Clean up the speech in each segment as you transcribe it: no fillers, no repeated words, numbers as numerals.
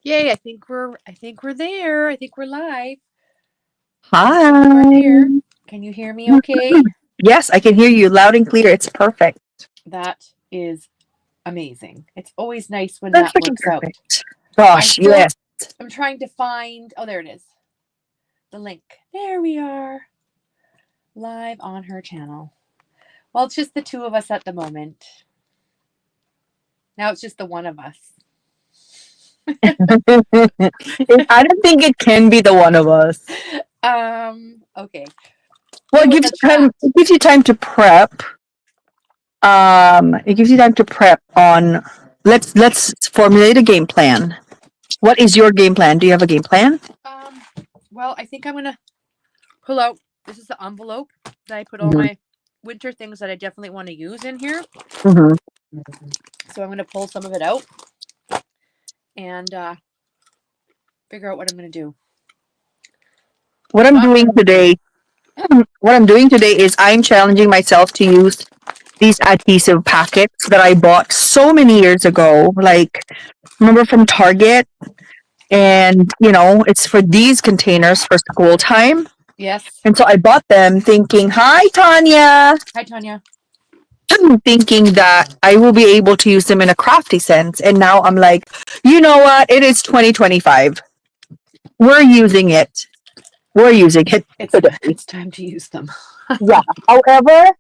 Yay, I think we're there. I think we're live. I think we're Hi. here. Can you hear me okay? Yes, I can hear you loud and clear. It's perfect. That is amazing. It's always nice when That's that freaking works out. perfect. I Gosh, still yes. am trying to find, oh, there it is. The link. There we are. Live on her channel. Well, it's just the two of us at the moment. Now it's just the one of us. I don't think it can be the one of us. Okay. Well, it You in gives the you time. chat. It gives you time to prep. It gives you time to prep on. Let's formulate a game plan. What is your game plan? Do you have a game plan? Um, well, I think I'm gonna pull out. This is the envelope that I put all Mm-hmm. my winter things that I definitely want to use in here. Mm-hmm. So I'm going to pull some of it out and figure out what I'm going to do. What I'm But doing today. What I'm doing today is I'm challenging myself to use these adhesive packets that I bought so many years ago. Like, remember from Target? And, it's for these containers for school time. yes. And so I bought them thinking, hi, Tanya, Hi, Tanya. thinking that I will be able to use them in a crafty sense. And now I'm like, you know what? It is 2025. We're using it. We're using it It's today. it's time to use them. Yeah. However,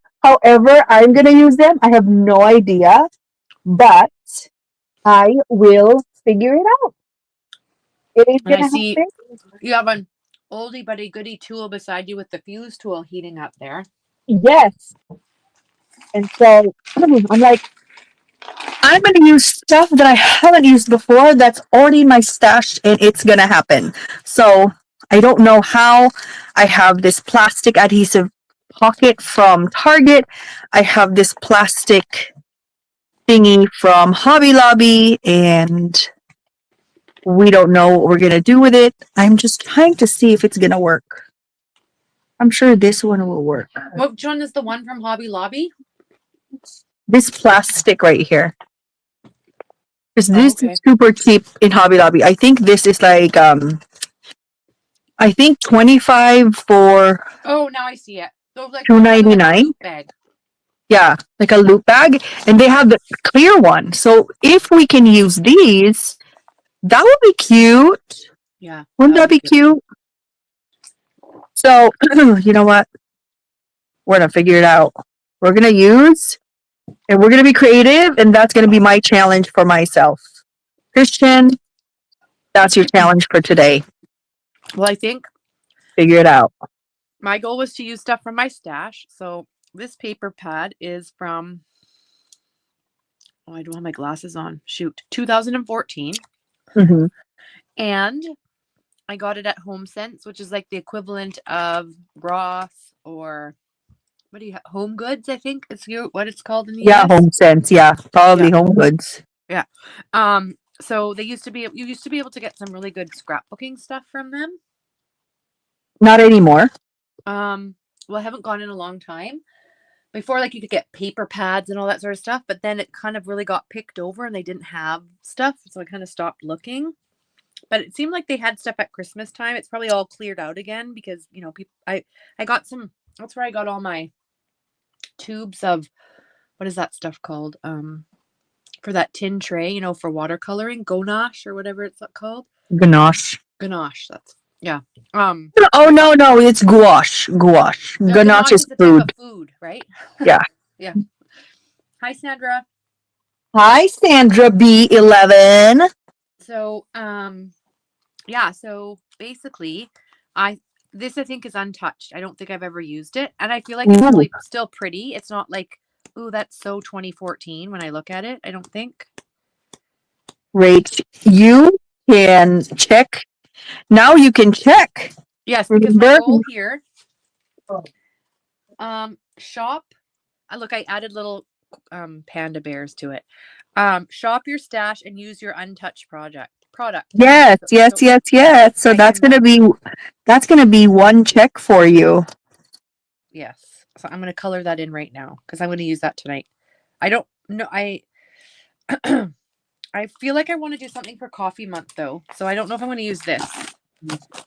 I'm going to use them. I have no idea, but I will figure it out. It is And I going to see happen. you have an oldie but a goodie tool beside you with the fuse tool heating up there. Yes. And so I'm like, I'm going to use stuff that I haven't used before that's already in my stash and it's going to happen. So I don't know how. I have this plastic adhesive pocket from Target. I have this plastic thingy from Hobby Lobby, and we don't know what we're going to do with it. I'm just trying to see if it's going to work. I'm sure this one will work. Which one is the one from Hobby Lobby? This plastic right here. Because Oh, this is okay. super cheap in Hobby Lobby. I think this is like I think 25 for Oh, now I see it. So like kind of like a 2.99. loop bag. Yeah, like a loop bag, and they have the clear one. So if we can use these, that would be cute. Yeah, Wouldn't that would that be be cute. cute? So you know what? We're gonna figure it out. We're gonna use, and we're gonna be creative, and that's gonna be my challenge for myself. Christian, that's your challenge for today. Well, I think Figure it out. my goal was to use stuff from my stash. So this paper pad is from, oh, I don't have my glasses on. Shoot, 2014. Hmm. And I got it at HomeSense, which is like the equivalent of Ross or what do you have? Home Goods, I think it's what it's called in the Yeah, US. home sense. Yeah, Yeah, probably home goods. yeah. So they used to be you used to be able to get some really good scrapbooking stuff from them. Not anymore. Well, I haven't gone in a long time. Before, like you could get paper pads and all that sort of stuff, but then it kind of really got picked over and they didn't have stuff, so I kind of stopped looking. But it seemed like they had stuff at Christmas time. It's probably all cleared out again because people. I got some. That's where I got all my tubes of what is that stuff called? For that tin tray, for watercoloring, gouache or whatever it's called. Ganache. Ganache. That's yeah. Oh I got no, no, it's gouache. Gouache. no Ganache ganache is is a type of food. food, right? Yeah. Yeah. Hi, Sandra. Hi, Sandra B11. So yeah. So basically, I this I think is untouched. I don't think I've ever used it, and I feel like it's Ooh, really still pretty. It's not like, ooh, that's so 2014 when I look at it. I don't think. great. You can check. Now you can check. Yes, because my Remember? goal here, shop. Look, I added little panda bears to it. Shop your stash and use your untouched product. Yes, So, yes, so yes, yes. So I can that's gonna be one check for you. yes. So I'm gonna color that in right now because I'm gonna use that tonight. I don't know. I feel like I want to do something for coffee month though. So I don't know if I'm going to use this.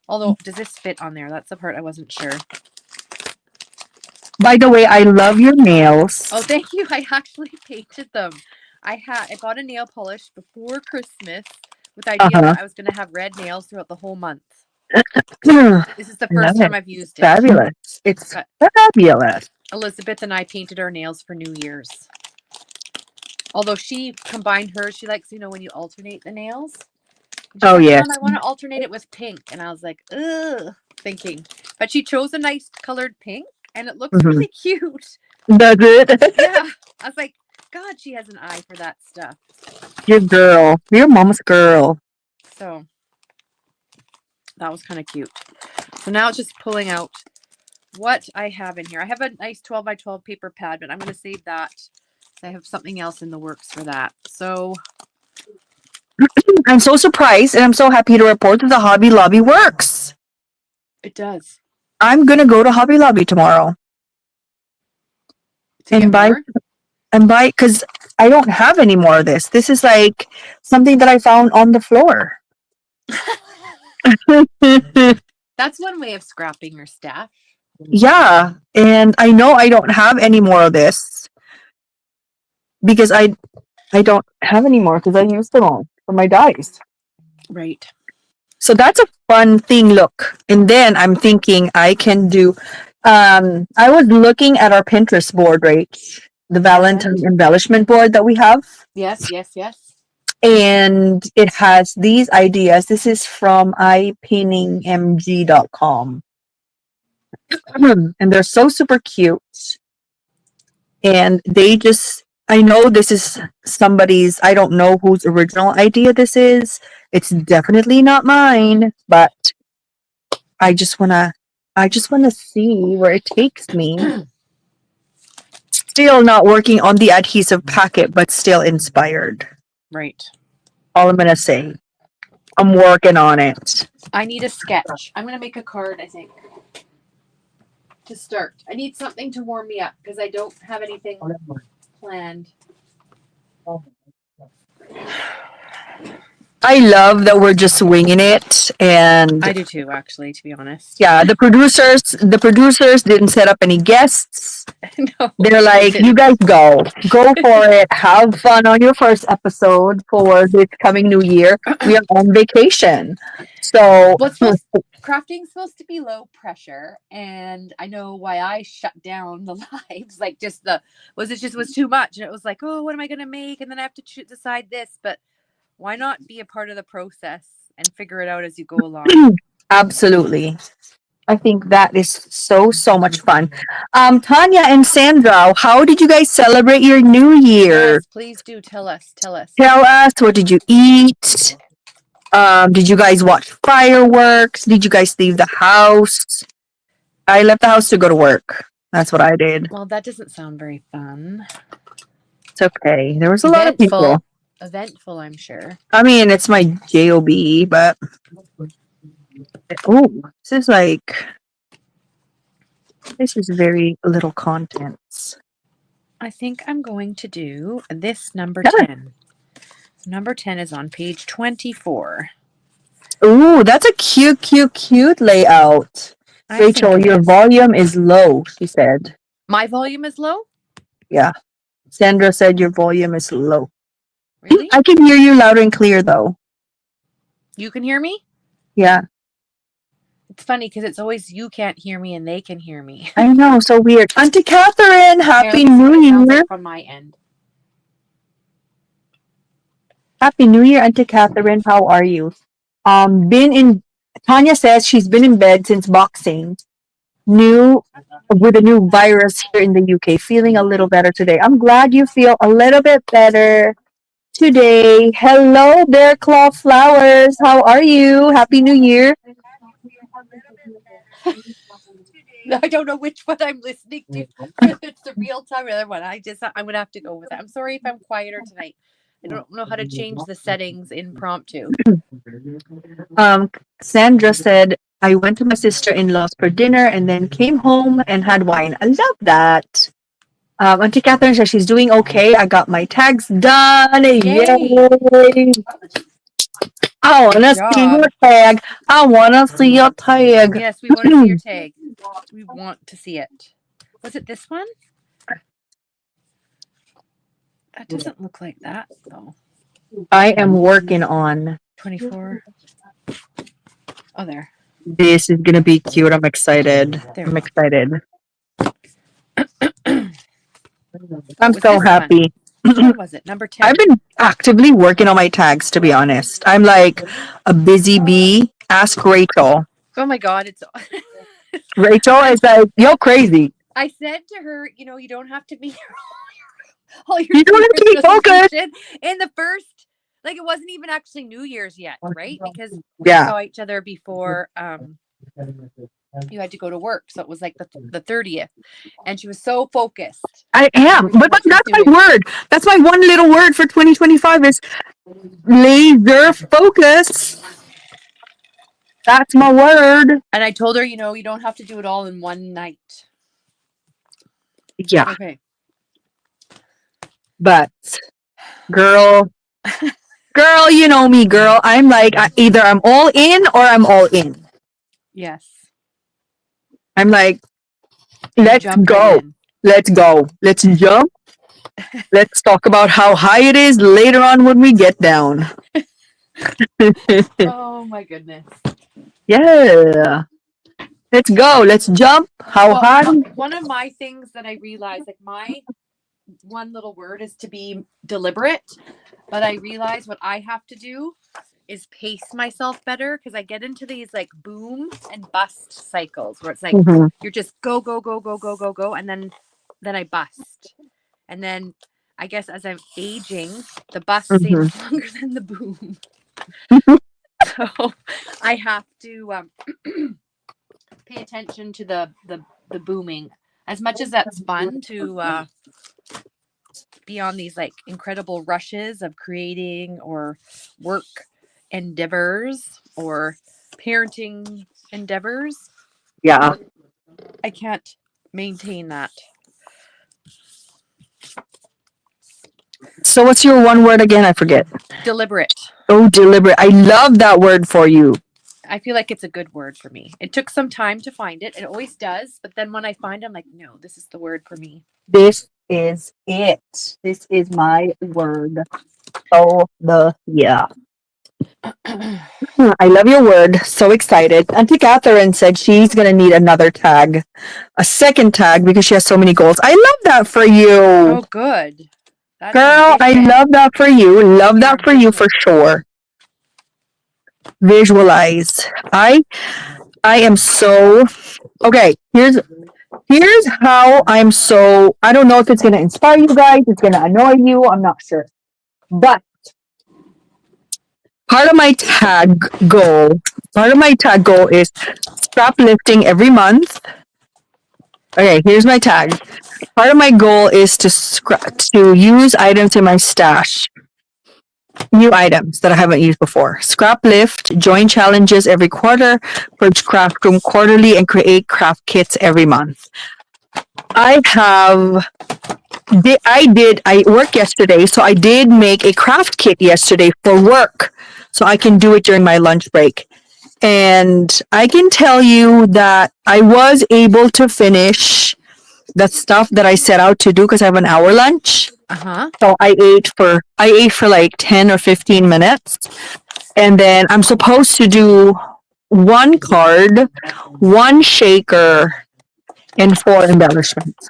Although, does this fit on there? That's the part I wasn't sure. By the way, I love your nails. Oh, thank you. I actually painted them. I got a nail polish before Christmas with the idea that I was going to have red nails throughout the whole month. This is the first time I've used it. Fabulous. It's fabulous. Elizabeth and I painted our nails for New Year's. Although she combined hers, she likes, when you alternate the nails. Oh, yeah. yes. I want to alternate it with pink. And I was like, ugh, thinking. But she chose a nice colored pink and it looks really cute. Does it? Yeah. I was like, God, she has an eye for that stuff. Your girl. Your mama's girl. So that was kind of cute. So now it's just pulling out what I have in here. I have a nice 12 by 12 paper pad, but I'm going to save that. I have something else in the works for that. So I'm so surprised and I'm so happy to report that the Hobby Lobby works. It does. I'm going to go to Hobby Lobby tomorrow. And buy, because I don't have any more of this. This is like something that I found on the floor. That's one way of scrapping your stash. Yeah. And I know I don't have any more of this because I don't have any more because I used them all for my dies. Right. So that's a fun thing. Look. And then I'm thinking I can do, I was looking at our Pinterest board, right? The Valentine embellishment board that we have. Yes, yes, yes. And it has these ideas. This is from ipaintingmg.com. And they're so super cute. And they just, I know this is somebody's, I don't know whose original idea this is. It's definitely not mine, but I just want to see where it takes me. Still not working on the adhesive packet, but still inspired. Right. All I'm going to say. I'm working on it. I need a sketch. I'm going to make a card, I think, to start. I need something to warm me up because I don't have anything planned. I love that we're just winging it, and I do too, actually, to be honest. yeah, the producers didn't set up any guests. No, they're like, you guys go for it, have fun on your first episode for this coming new year. We are on vacation, so crafting's supposed to be low pressure, and I know why I shut down the lives. Like, it was too much, and it was like, oh, what am I gonna make, and then I have to decide this, but why not be a part of the process and figure it out as you go along? Absolutely. I think that is so much fun. Tanya and Sandra, how did you guys celebrate your new year? Yes, please do tell us. Tell us, what did you eat? Did you guys watch fireworks? Did you guys leave the house? I left the house to go to work. That's what I did. Well, that doesn't sound very fun. It's okay. There was a lot of people. Eventful, I'm sure. I mean, it's my job, but this is very little contents. I think I'm going to do this number 10. Number 10 is on page 24. Ooh, that's a cute layout. Rachel, your volume is low, she said. My volume is low? Yeah. Sandra said your volume is low. Really? I can hear you loud and clear, though. You can hear me? Yeah. It's funny because it's always you can't hear me and they can hear me. I know, so weird. Auntie Catherine, Happy New Year. From my end. Happy New Year, Auntie Catherine. How are you? Tanya says she's been in bed since Boxing. With a new virus here in the UK. Feeling a little better today. I'm glad you feel a little bit better today. Hello, Bear Claw Flowers. How are you? Happy New Year. I don't know which one I'm listening to. It's the real time or the other one. I'm gonna have to go with it. I'm sorry if I'm quieter tonight. I don't know how to change the settings impromptu. Sandra said, I went to my sister-in-law's for dinner and then came home and had wine. I love that. Auntie Catherine says she's doing okay. I got my tags done. Yay! Yay. I wanna Good see your job. tag. I wanna see your tag. Yes, we want to see your tag. We want to see it. Was it this one? That doesn't look like that though. I am working on 24. Oh, there. this. Is gonna be cute. I'm excited. There. I'm excited. I'm was so this happy. Which one was it? Number 10. I've been actively working on my tags, to be honest. I'm like a busy bee. Ask Rachel. Oh my God. It's. Rachel is like, you're crazy. I said to her, you know, you don't have to be all your You don't have to be focused. in the first, like, it wasn't even actually New Year's yet, right? Because we Yeah. saw each other before you had to go to work, so it was like the 30th, and she was so focused. I am, but that's my word. That's my one little word for 2025 is laser focus. That's my word. And I told her, you know, you don't have to do it all in one night. Yeah, Okay. but girl, you know me, girl. I'm like either I'm all in or I'm all in. Yes. I'm like, let's Jump go. right in. Let's go. Let's jump. Let's talk about how high it is later on when we get down. Oh my goodness. Yeah. Let's go. Let's jump. How Well, high? one of my things that I realized, like, my one little word is to be deliberate, but I realize what I have to do is pace myself better, because I get into these like boom and bust cycles where it's like Mhm. you're just go, and then I bust. And then I guess as I'm aging, the bust seems longer than the boom. So I have to pay attention to the booming. As much as that's fun to be on these like incredible rushes of creating or work endeavors or parenting endeavors, Yeah. I can't maintain that. So what's your one word again? I forget. Deliberate. Oh, deliberate. I love that word for you. I feel like it's a good word for me. It took some time to find it. It always does. But then when I find it, I'm like, no, this is the word for me. This is it. This is my word. Oh, yeah. I love your word. So excited. Auntie Catherine said she's going to need another tag, a second tag, because she has so many goals. I love that for you. Oh, good. That's Girl, I ambition. love that for you. Love that for you for sure. Visualize. I am so okay. Here's how I'm so. I don't know if it's gonna inspire you guys. It's gonna annoy you. I'm not sure. But part of my tag goal is stop lifting every month. Okay, here's my tag. Part of my goal is to use items in my stash. New items that I haven't used before. Scrap lift, join challenges every quarter, purge craft room quarterly, and create craft kits every month. I worked yesterday, so I did make a craft kit yesterday for work, so I can do it during my lunch break. And I can tell you that I was able to finish the stuff that I set out to do because I have an hour lunch. So I ate for like 10 or 15 minutes. And then I'm supposed to do one card, one shaker, and 4 embellishments.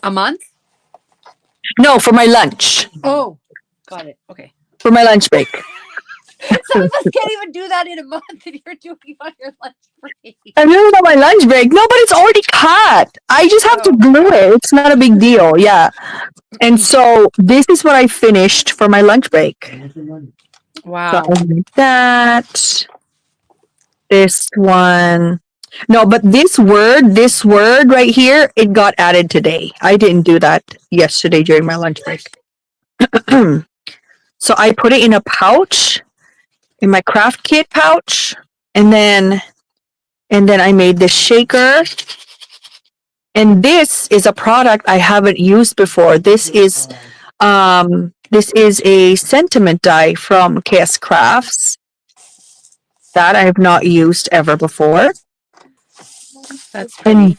A month? No, for my lunch. Oh, got it. Okay. For my lunch break. Some of us can't even do that in a month if you're doing on your lunch break. I'm doing it on my lunch break. No, but it's already cut. I just have to glue it. It's not a big deal. Yeah. And so this is what I finished for my lunch break. Wow. So I did that. This one. No, but this word right here, it got added today. I didn't do that yesterday during my lunch break. So I put it in a pouch, in my craft kit pouch, and then I made this shaker, And this is a product I haven't used before. This is a sentiment dye from KS Crafts that I have not used ever before. That's pretty.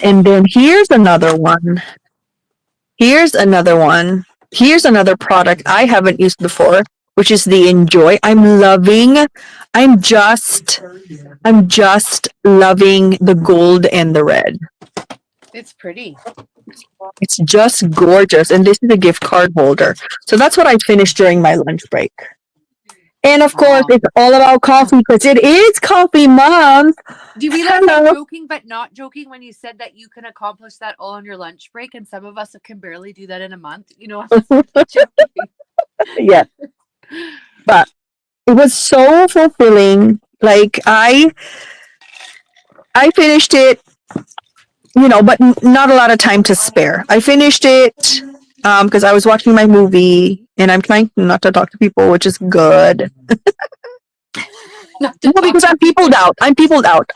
And then here's another one. Here's another one. Here's another product I haven't used before, which is the Enjoy. I'm just loving the gold and the red. It's pretty. It's just gorgeous. And this is a gift card holder. So that's what I finished during my lunch break. And of course, Wow. it's all about coffee because it is coffee month. Do you realize I'm Hello. joking but not joking when you said that you can accomplish that all on your lunch break, and some of us can barely do that in a month? You know, I'm joking. Yeah. But it was so fulfilling. Like I finished it, but not a lot of time to spare. I finished it because I was watching my movie and I'm trying not to talk to people, which is good. Not to No, talk because I'm peopled out.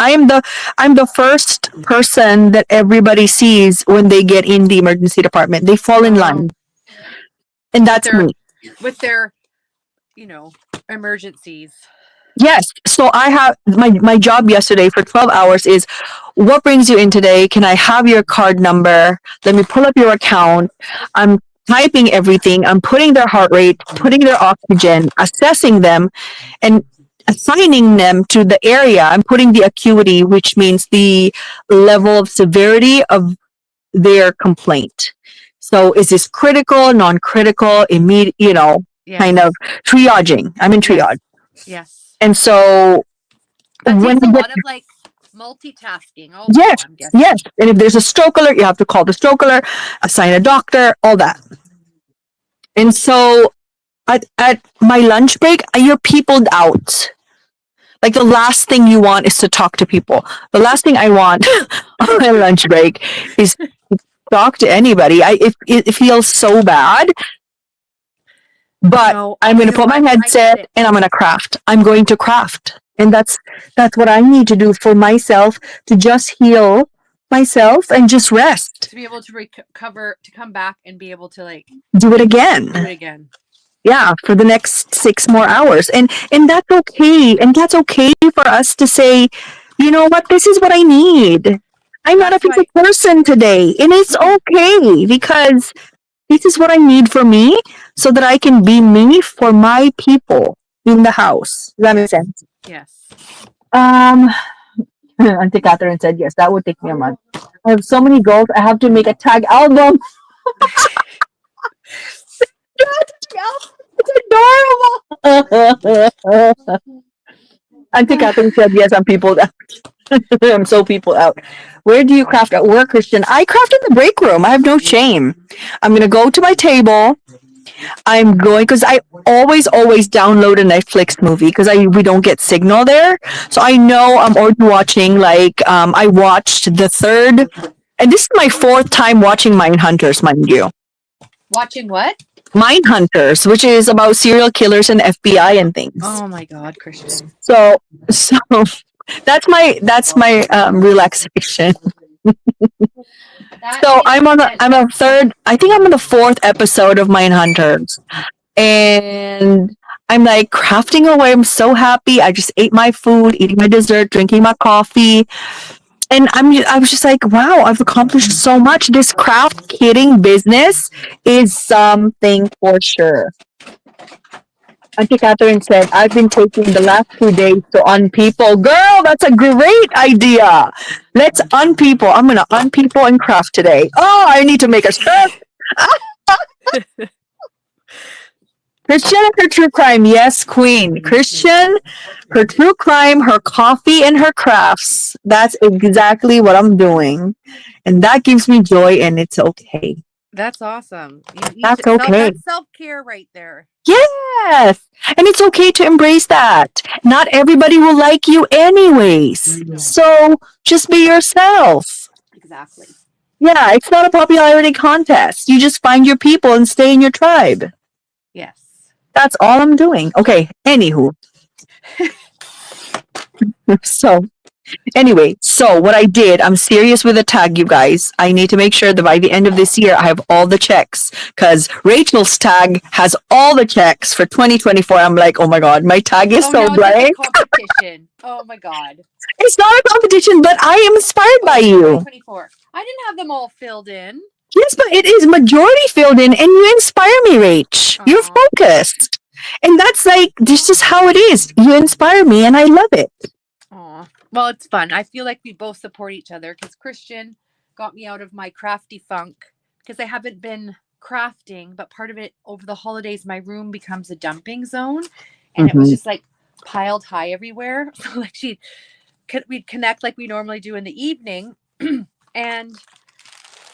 I'm the first person that everybody sees when they get in the emergency department. They fall in line. And that's me. with their, emergencies. Yes. So I have my job yesterday for 12 hours is what brings you in today? Can I have your card number? Let me pull up your account. I'm typing everything. I'm putting their heart rate, putting their oxygen, assessing them, and assigning them to the area. I'm putting the acuity, which means the level of severity of their complaint. So is this critical, non-critical, immediate, Yes. kind of triaging. I'm in triage. Yes. And so That when takes a we lot of multitasking. Also, yes, I'm guessing. yes. And if there's a stroke alert, you have to call the stroke alert, assign a doctor, all that. And so at my lunch break, you're peopled out. Like the last thing you want is to talk to people. The last thing I want on my lunch break is to talk to anybody. It feels so bad. But No, I'm going to put my I get headset it. and I'm going to craft. I'm going to craft. And that's what I need to do for myself, to just heal myself and just rest. To be able to recover, to come back and be able to Do it again. Yeah, for the next 6 more hours. And that's okay. And that's okay for us to say, you know what, this is what I need. I'm not a people person today. And it's okay because this is what I need for me so that I can be me for my people in the house. Does that make sense? Yes. Auntie Catherine said, yes, that would take me a month. I have so many goals. I have to make a tag album. It's adorable. Auntie Catherine said, yes, I'm peopled out. I'm so people out. Where do you craft at work, Christian? I craft in the break room. I have no shame. I'm going to go to my table. I'm going, because I always download a Netflix movie because we don't get signal there. So I know I'm already watching, I watched the third, and this is my 4th time watching Mindhunters, mind you. Watching what? Mindhunters, which is about serial killers and FBI and things. Oh my God, Christian. So that's my relaxation. So I'm on the third, I think I'm on the 4th episode of Mindhunters. And I'm crafting away. I'm so happy. I just ate my food, eating my dessert, drinking my coffee. And I was just wow, I've accomplished so much. This craft kitting business is something for sure. Auntie Catherine said, I've been taking the last 2 days to unpeople. Girl, that's a great idea. Let's unpeople. I'm going to unpeople and craft today. Oh, I need to make a shirt. Christian and her true crime. Yes, queen. Christian, her true crime, her coffee, and her crafts. That's exactly what I'm doing. And that gives me joy, and it's okay. That's awesome. That's okay. That's self-care right there. Yes. And it's okay to embrace that. Not everybody will like you anyways. Mm-hmm. So just be yourself. Exactly. Yeah, it's not a popularity contest. You just find your people and stay in your tribe. Yes. That's all I'm doing. Okay, anywho. So Anyway, so what I did, I'm serious with the tag, you guys. I need to make sure that by the end of this year, I have all the checks because Rachel's tag has all the checks for 2024. I'm like, oh my God, my tag is Oh, so now it's like a blank. competition. Oh my God. It's not a competition, but I am inspired by you. 2024. I didn't have them all filled in. Yes, but it is majority filled in and you inspire me, Rach. You're Aw. focused. And that's like, this is how it is. You inspire me and I love it. Aw. Well, it's fun. I feel like we both support each other because Christian got me out of my crafty funk because I haven't been crafting, but part of it over the holidays, my room becomes a dumping zone and it was just like piled high everywhere. So like we'd connect like we normally do in the evening and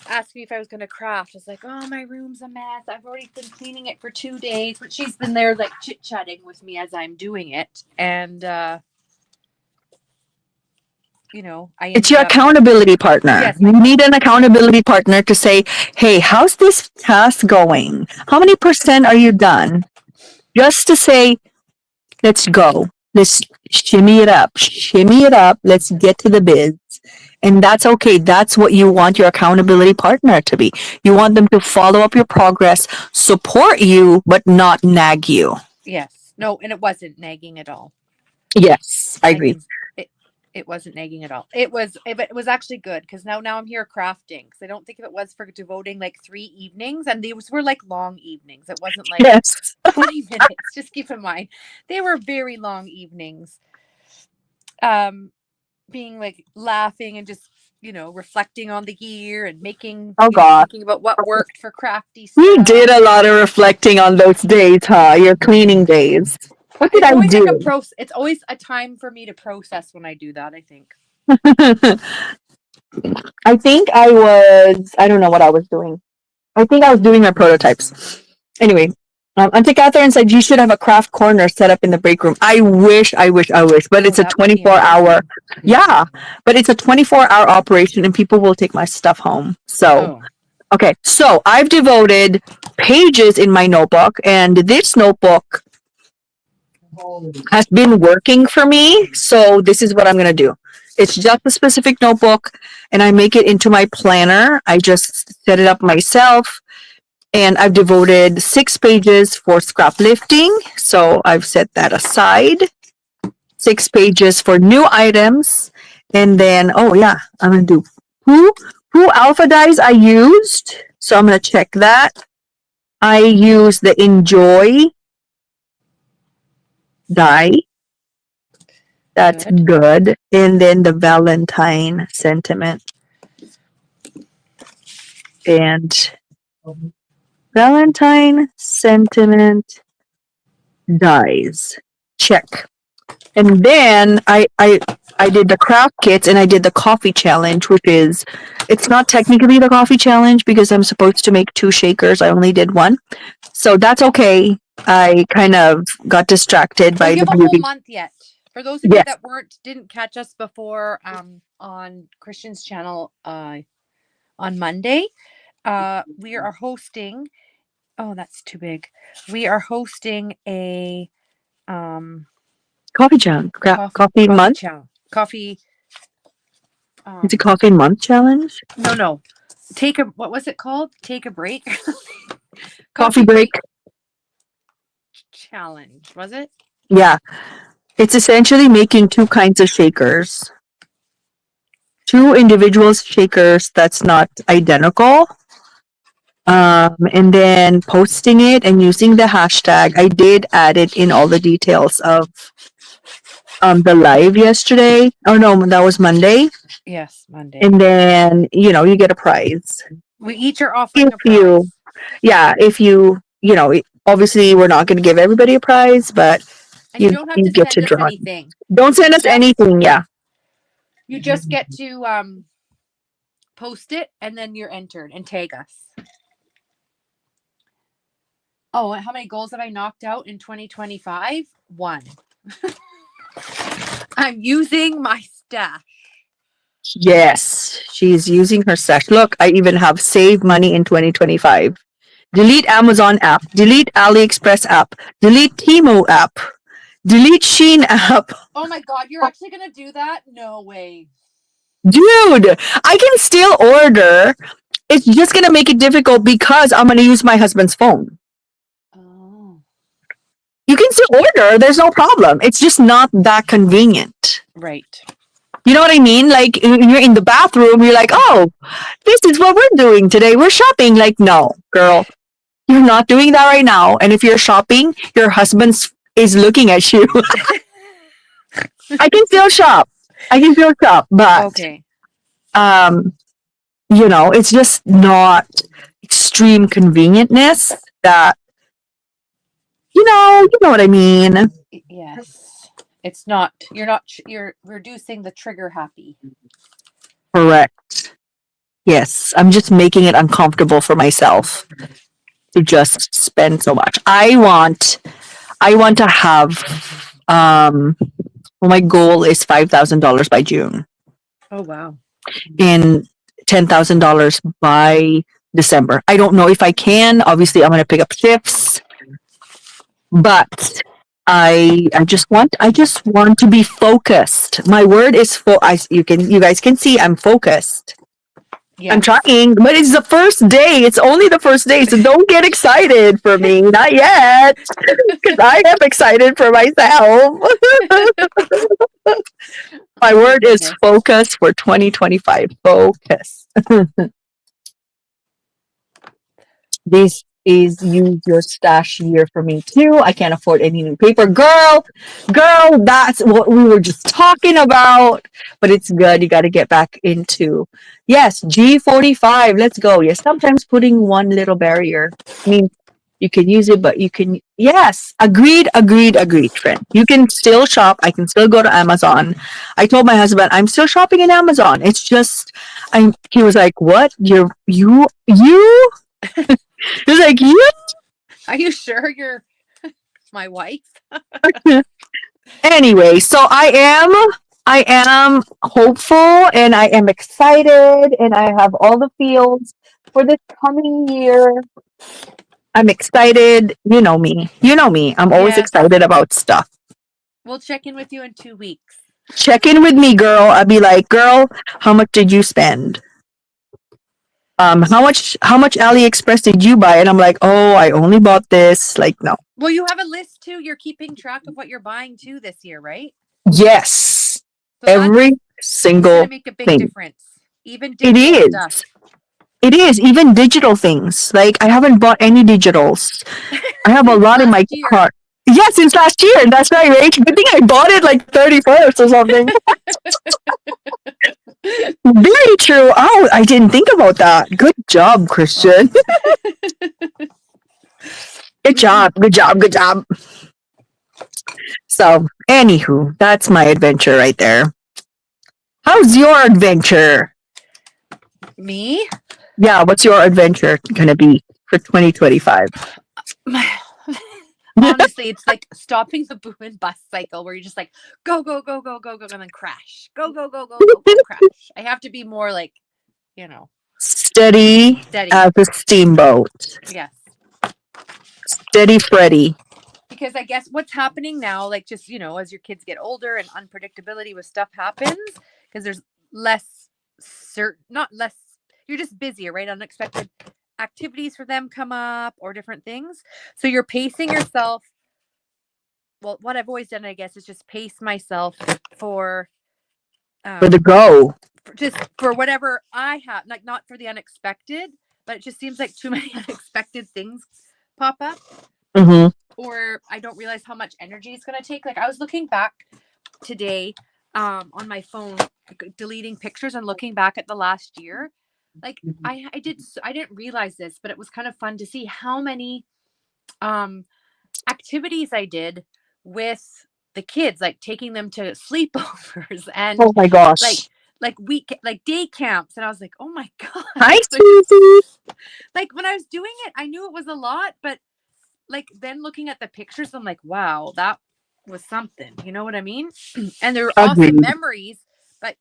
asked me if I was going to craft. I was like, oh, my room's a mess. I've already been cleaning it for 2 days, but she's been there like chit-chatting with me as I'm doing it. And, It's your accountability partner. Yes. You need an accountability partner to say, hey, how's this task going? How many % are you done? Just to say, let's go. Let's shimmy it up. Shimmy it up. Let's get to the biz. And that's okay. That's what you want your accountability partner to be. You want them to follow up your progress, support you, but not nag you. Yes. No, and it wasn't nagging at all. Yes, I agree. It wasn't nagging at all. It was actually good because now I'm here crafting because I don't think if it was for devoting like 3 evenings and these were like long evenings. It wasn't like Yes. 20 minutes. Just keep in mind they were very long evenings. Being like laughing and just reflecting on the year and making thinking about what worked for crafty stuff. We did a lot of reflecting on those days, huh? Your cleaning days. What did I do? Like it's always a time for me to process when I do that, I think. I think I don't know what I was doing. I think I was doing my prototypes. Anyway, Auntie Catherine said you should have a craft corner set up in the break room. I wish, but it's a 24-hour. Yeah, but it's a 24-hour operation and people will take my stuff home. So, okay. So I've devoted pages in my notebook and this notebook has been working for me. So this is what I'm going to do. It's just a specific notebook and I make it into my planner. I just set it up myself and I've devoted 6 pages for scrap lifting. So I've set that aside. 6 pages for new items. And then, I'm going to do who alpha dyes I used. So I'm going to check that. I use the Enjoy dye. That's good. And then the Valentine Sentiment. And Valentine Sentiment dyes. Check. And then I did the craft kits and I did the coffee challenge, which is, it's not technically the coffee challenge because I'm supposed to make 2 shakers. I only did 1. So that's okay. I kind of got distracted by the beauty. Whole month yet. For those of you that didn't catch us before on Christian's channel on Monday, we are hosting. Oh, that's too big. We are hosting a coffee challenge. Coffee month. Coffee. It's a coffee month challenge. No. What was it called? Take a break. Coffee break challenge. Was it? Yeah. It's essentially making 2 kinds of shakers. 2 individual shakers that's not identical. And then posting it and using the hashtag. I did add it in all the details of the live yesterday. Oh no, that was Monday. Yes, Monday. And then, you get a prize. We each are offering a prize. If you, obviously we're not going to give everybody a prize, but and you don't have to get to draw anything. Don't send us anything. Yeah. You just get to post it and then you're entered and tag us. Oh, how many goals have I knocked out in 2025? 1. I'm using my stash. Yes, she's using her stash. Look, I even have save money in 2025. Delete Amazon app. Delete AliExpress app. Delete Temu app. Delete Sheen app. Oh my god, you're actually gonna do that? No way. Dude, I can still order. It's just gonna make it difficult because I'm gonna use my husband's phone. Oh. You can still order, there's no problem. It's just not that convenient. Right. You know what I mean? Like when you're in the bathroom, you're like, oh, this is what we're doing today. We're shopping. Like, no, girl, you're not doing that right now. And if you're shopping, your husband is looking at you. I can still shop. But Okay. you know, it's just not extreme convenientness that you know what I mean. Yes. It's not. You're reducing the trigger happy. Correct. Yes, I'm just making it uncomfortable for myself to just spend so much. I want to have well, my goal is $5,000 by June Oh wow. and $10,000 by December. I don't know if I can. Obviously, I'm going to pick up shifts, but I just want to be focused. My word is you guys can see I'm focused. Yeah. I'm trying, but it's the first day. It's only the first day, so don't get excited for me. Not yet, because I am excited for myself. My word is Goodness. focus for 2025. Focus. This is use your stash year for me too. I can't afford any new paper. Girl, that's what we were just talking about. But it's good. You got to get back into, yes, G45. Let's go. Yes, sometimes putting one little barrier. I mean, you can use it, but you can, yes, agreed, friend. You can still shop. I can still go to Amazon. I told my husband, I'm still shopping in Amazon. It's just, he was like, what? You? He was like, you? Are you sure you're my wife? Anyway, so I am hopeful and I am excited and I have all the feels for this coming year. I'm excited. You know me. I'm always Yes. excited about stuff. We'll check in with you in 2 weeks. Check in with me, girl. I'll be like, girl, how much did you spend? How much AliExpress did you buy? And I'm like, oh, I only bought this. Like, no. Well, you have a list too. You're keeping track of what you're buying too this year, right? Yes. So Every that's single gonna make a big thing. difference. Even It digital is. stuff. It is. Even digital things. Like, I haven't bought any digitals. I have a lot in my Last year. cart. Yeah, since last year. That's right, Rach. Good thing I bought it like 31st or something. Very true. Oh, I didn't think about that. Good job, Christian. Good job. So, anywho, that's my adventure right there. How's your adventure? Me? Yeah, what's your adventure gonna be for 2025? Honestly, it's like stopping the boom and bust cycle where you're just like go, go, go, go, go, go, and then crash. Go, go, go, go, go, go, crash. I have to be more like, Steady as a steamboat. Yes. Steady Freddy. Because I guess what's happening now, like just, as your kids get older and unpredictability with stuff happens, because there's less you're just busier, right? Unexpected activities for them come up or different things. So you're pacing yourself. Well, what I've always done, I guess, is just pace myself for the go. Just for whatever I have, like not for the unexpected, but it just seems like too many unexpected things pop up. Mm-hmm. Or I don't realize how much energy it's going to take. Like I was looking back today on my phone, deleting pictures and looking back at the last year. Like I didn't realize this, but it was kind of fun to see how many activities I did with the kids, like taking them to sleepovers and oh my gosh, like day camps. And I was like, oh my God. Hi, Susie. Like when I was doing it, I knew it was a lot, but like then looking at the pictures, I'm like, wow, that was something. You know what I mean? And there were awesome memories, but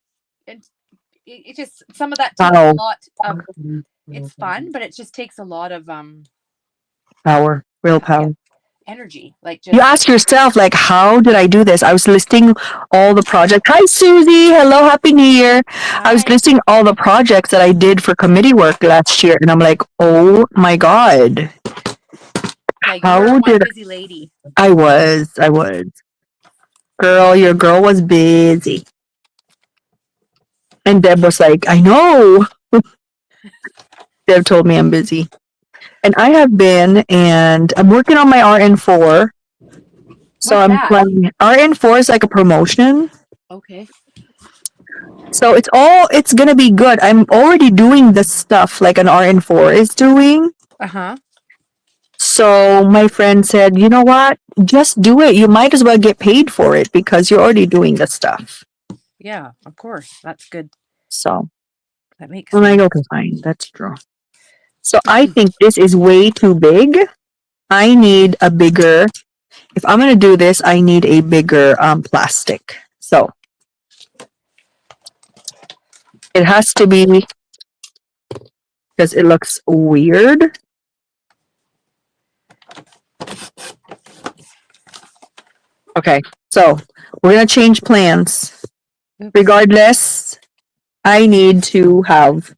it just, some of that takes a lot of, it's fun, but it just takes a lot of power, real power. energy. Like You just ask yourself, like, how did I do this? I was listing all the projects. Hi, Susie. Hello, Happy New Year. I was hi. listing all the projects that I did for committee work last year, and I'm like, oh my God. Yeah, you were How one did busy lady. I was. Girl, your girl was busy. And Deb was like, I know. Deb told me I'm busy. And I have been, and I'm working on my RN4. So What's I'm that? planning, RN4 is like a promotion. Okay. So it's gonna be good. I'm already doing the stuff like an RN4 is doing. Uh-huh. So my friend said, you know what? Just do it. You might as well get paid for it because you're already doing the stuff. Yeah, of course. That's good. So That makes I'm like, sense. okay, fine. That's true. So I think this is way too big. I need a bigger, if I'm gonna do this, I need a bigger plastic. So it has to be because it looks weird. Okay, so we're gonna change plans. Oops. Regardless, I need to have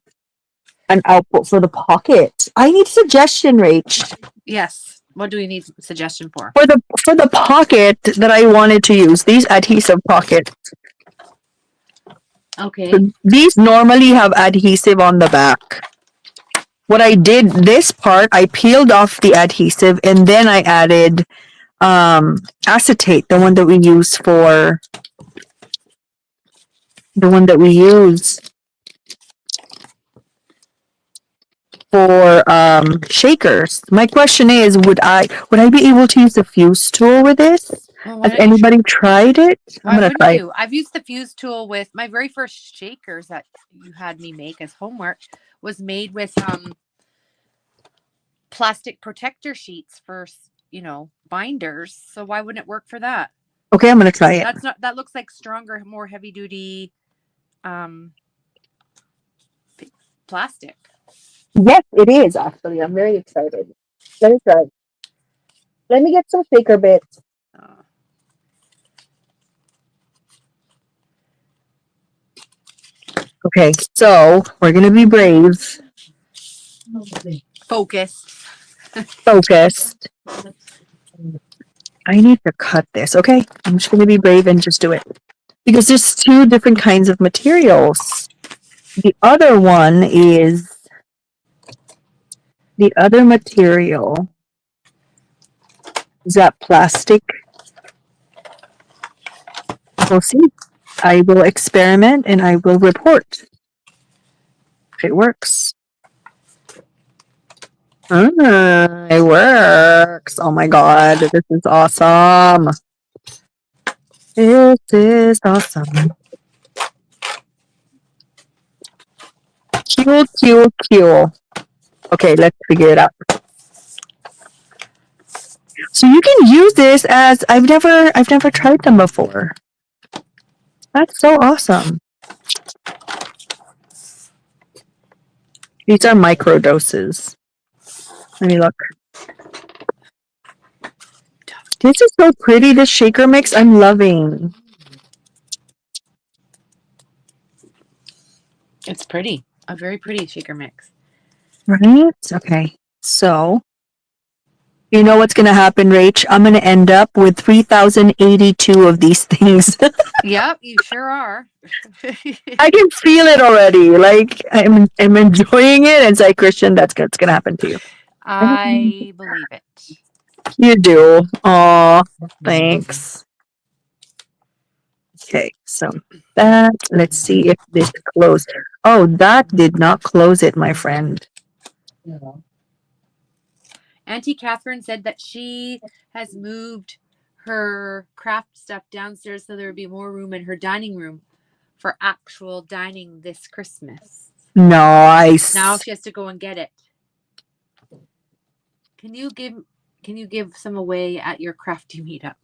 an output for the pocket. I need suggestion, Rach. Yes. What do we need suggestion for? For the pocket that I wanted to use, these adhesive pockets. Okay. These normally have adhesive on the back. What I did, this part, I peeled off the adhesive and then I added acetate, the one that we use for shakers. My question is, would I be able to use the fuse tool with this? Well, why Has don't you anybody tried it? I'm Why gonna wouldn't try. you? I've used the fuse tool with my very first shakers that you had me make as homework was made with plastic protector sheets for binders. So why wouldn't it work for that? Okay, I'm gonna try it. That looks like stronger, more heavy duty plastic. Yes, it is actually. I'm very excited. Let me try. Let me get some shaker bits. Okay, so we're gonna be brave. Focused. Focused. I need to cut this, okay? I'm just gonna be brave and just do it. Because there's two different kinds of materials. The other material is that plastic. We'll see. I will experiment and I will report if it works. It works. Oh my God, this is awesome. This is awesome. Cool. Okay, let's figure it out. So you can use this as I've never tried them before. That's so awesome. These are micro doses. Let me look. This is so pretty, this shaker mix. I'm loving. It's pretty. A very pretty shaker mix. Right? Okay. So, you know what's going to happen, Rach? I'm going to end up with 3,082 of these things. Yep, you sure are. I can feel it already. Like, I'm enjoying it. And it's like, Christian, that's going to happen to you. I believe it. You do. Aw, thanks. Okay, so let's see if this closed. Oh, that did not close it, my friend. Auntie Catherine said that she has moved her craft stuff downstairs so there would be more room in her dining room for actual dining this Christmas. Nice. Now she has to go and get it. Can you give some away at your crafty meetup?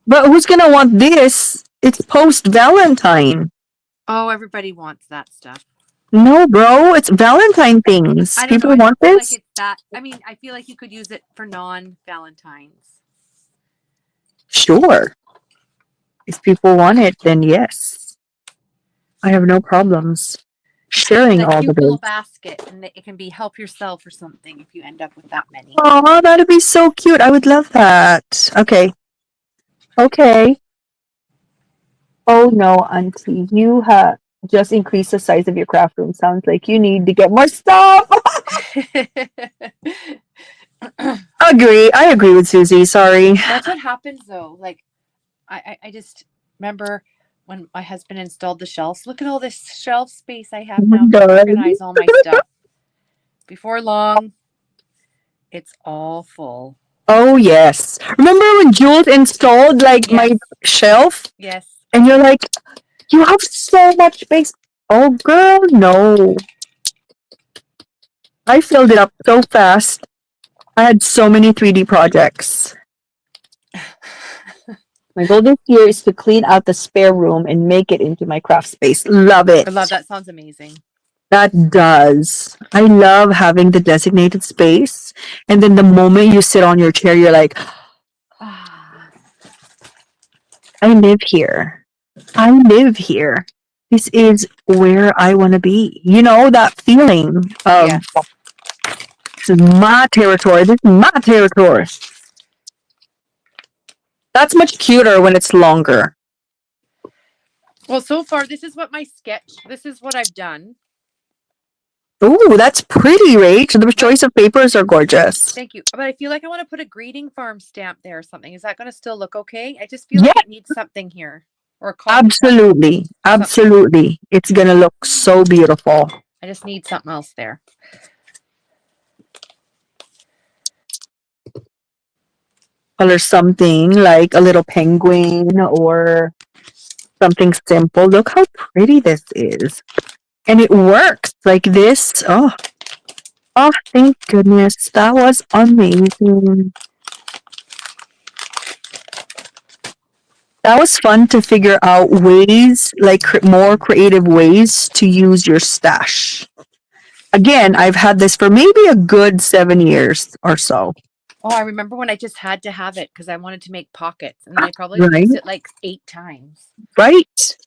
But who's gonna want this? It's post Valentine. Oh, everybody wants that stuff. No, bro, it's Valentine things. I don't People know. I want don't feel this. like it's that. I mean, I feel like you could use it for non-Valentine's. Sure. If people want it, then yes. I have no problems sharing Like all the cute little bills. basket, and it can be help yourself or something if you end up with that many. Oh, that'd be so cute. I would love that. Okay. Okay. Oh no, Auntie, you have just increased the size of your craft room. Sounds like you need to get more stuff. I agree with Susie. Sorry. That's what happens though. Like, I just remember when my husband installed the shelves. Look at all this shelf space I have Oh my now to God. organize all my stuff. Before long, it's all full. Oh yes. Remember when Jules installed like my Yes. shelf? Yes. And you're like, you have so much space. Oh girl, no. I filled it up so fast. I had so many 3D projects. My goal this year is to clean out the spare room and make it into my craft space. Love it. I love that. Sounds amazing. That does. I love having the designated space. And then the moment you sit on your chair, you're like, Ah, I live here. I live here. This is where I want to be. You know, that feeling of yes. this is my territory. This is my territory. That's much cuter when it's longer. Well, so far, this is what I've done. Ooh, that's pretty, Rach. The choice of papers are gorgeous. Thank you. But I feel like I want to put a greeting farm stamp there or something. Is that going to still look okay? I just feel like it needs something here. Or a coffee cup. Absolutely. Absolutely. It's going to look so beautiful. I just need something else there. Color something like a little penguin or something simple. Look how pretty this is. And it works like this. Oh, thank goodness. That was amazing. That was fun to figure out ways, like more creative ways to use your stash. Again, I've had this for maybe a good 7 years or so. Oh, I remember when I just had to have it because I wanted to make pockets, and I probably used it like 8 times. Right?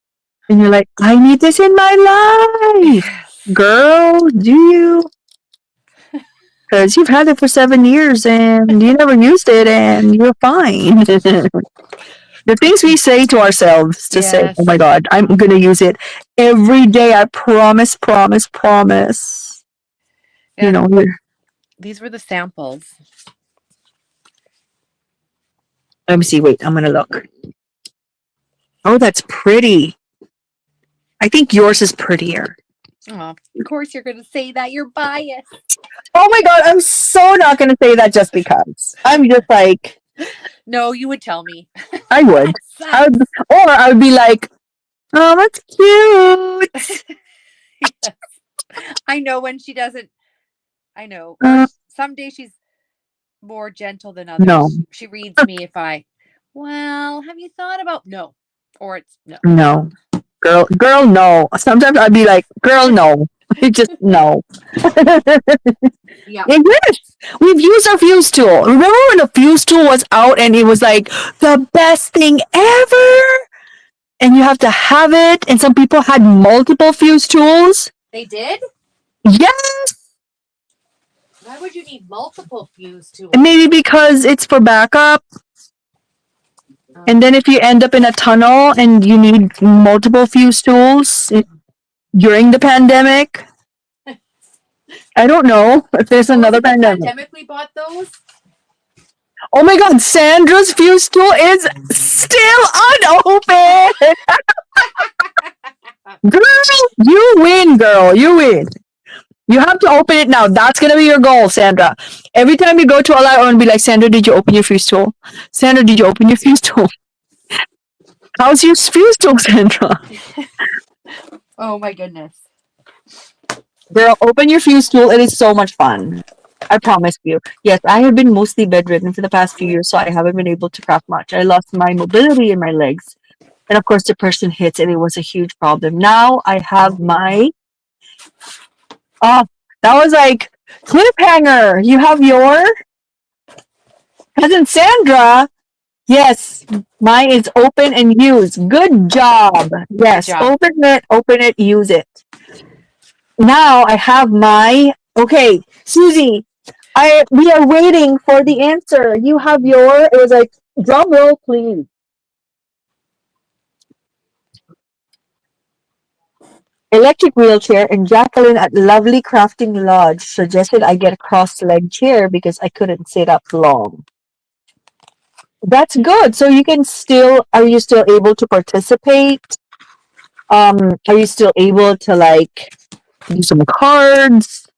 And you're like, I need this in my life. Girl, do you? Because you've had it for 7 years and you never used it and you're fine. The things we say to ourselves to say, oh my God, I'm going to use it every day. I promise, promise, promise. Yeah, you know, these were the samples. Let me see. Wait, I'm going to look. Oh, that's pretty. I think yours is prettier. Oh, of course you're going to say that. You're biased. Oh my God, I'm so not going to say that just because. I'm just like. No, you would tell me. I would. I would be like, oh, that's cute. Yes. I know when she doesn't. I know. Some days she's more gentle than others. No. She reads me if well, have you thought about no? Or it's no. No. Girl, no. Sometimes I'd be like, girl, no. Just no. Yeah. And yes, we've used our fuse tool. Remember when the fuse tool was out and it was like the best thing ever? And you have to have it. And some people had multiple fuse tools. They did? Yes. Why would you need multiple fuse tools? Maybe because it's for backup. And then if you end up in a tunnel and you need multiple fuse tools during the pandemic, I don't know if there's another pandemic. We bought those. Oh my God, Sandra's fuse tool is still unopened. Girl, you win, girl. You win. You have to open it now. That's going to be your goal, Sandra. Every time you go to all out and be like, Sandra, did you open your fuse tool? Sandra, did you open your fuse tool? How's your fuse tool, Sandra? Oh my goodness. Girl, open your fuse tool. It is so much fun. I promise you. Yes, I have been mostly bedridden for the past few years, so I haven't been able to craft much. I lost my mobility in my legs. And of course, depression hits, and it was a huge problem. Now I have my... Oh, that was like Cliffhanger, you have your cousin Sandra. Yes, mine is open and use. Good job. Yes, job. open it, use it. Now I have my okay, Susie. We are waiting for the answer. You have your. It was like drum roll, please. Electric wheelchair and Jacqueline at Lovely Crafting Lodge suggested I get a cross-leg chair because I couldn't sit up long. That's good. So you can still. Are you still able to participate? Are you still able to like do some cards?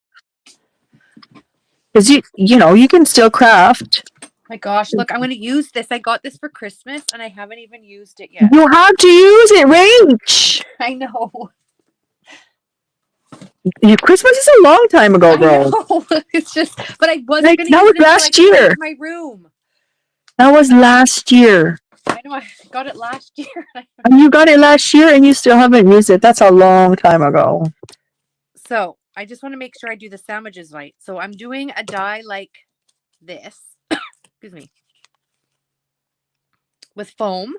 Because you can still craft. My gosh, look, I'm going to use this. I got this for Christmas and I haven't even used it yet. You have to use it, Rach. I know. Christmas is a long time ago, I bro. know. It's just, but I wasn't Like, going to that use was it until I last put it year. in my room. That was last year. I know, I got it last year. And you got it last year and you still haven't used it. That's a long time ago. So I just want to make sure I do the sandwiches right. So I'm doing a die like this. Excuse me. With foam.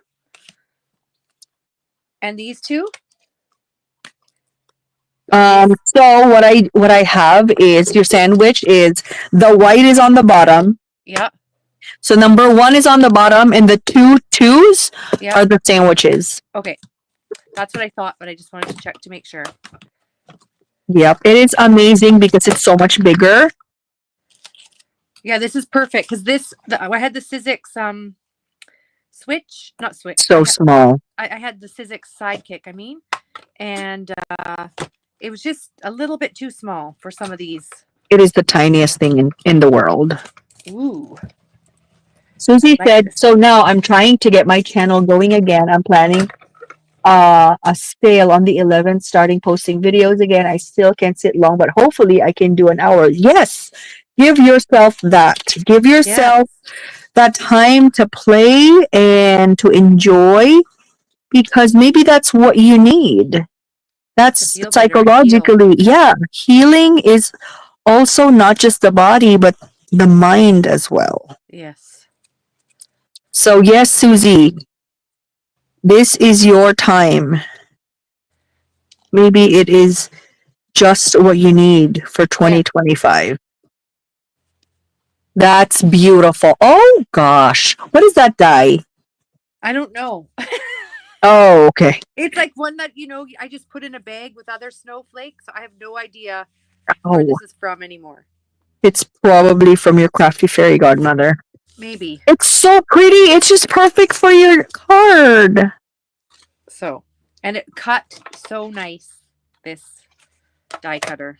And these two. So what I have is your sandwich is the white is on the bottom. Yeah. So number 1 is on the bottom and the 2 twos Yeah. are the sandwiches. Okay. That's what I thought, but I just wanted to check to make sure. Yep. It is amazing because it's so much bigger. Yeah, this is perfect because I had the Sizzix switch, not switch. So small. I had the Sizzix Sidekick, and it was just a little bit too small for some of these. It is the tiniest thing in the world. Ooh. Susie said, so now I'm trying to get my channel going again. I'm planning a sale on the 11th, starting posting videos again. I still can't sit long, but hopefully I can do an hour. Yes, give yourself that. Give yourself that time to play and to enjoy, because maybe that's what you need. That's psychologically, yeah. Healing is also not just the body, but the mind as well. Yes. So yes, Susie, this is your time. Maybe it is just what you need for 2025. That's beautiful. Oh gosh. What is that die? I don't know. Oh, okay. It's like one that, I just put in a bag with other snowflakes. I have no idea where this is from anymore. It's probably from your crafty fairy godmother. Maybe. It's so pretty. It's just perfect for your card. So, and it cut so nice, this die cutter.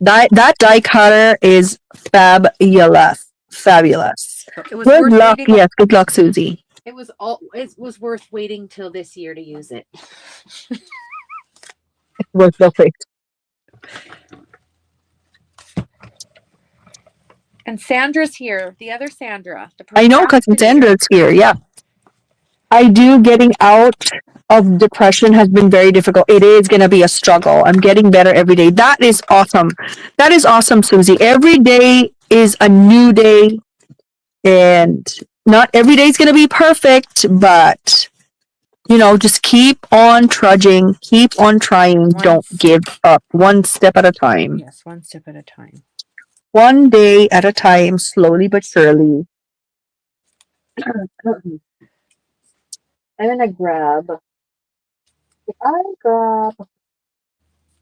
That die cutter is fabulous. Fabulous. So it was good luck. Yes, good luck, Susie. It was worth waiting till this year to use it. It's worth the wait. And Sandra's here. The other Sandra. I know, cousin Sandra's here. Yeah. Getting out of depression has been very difficult. It is going to be a struggle. I'm getting better every day. That is awesome. That is awesome, Susie. Every day is a new day. And not every day is going to be perfect, but, just keep on trudging. Keep on trying. Don't give up. One step at a time. Yes, one step at a time. One day at a time, slowly but surely. I'm gonna grab.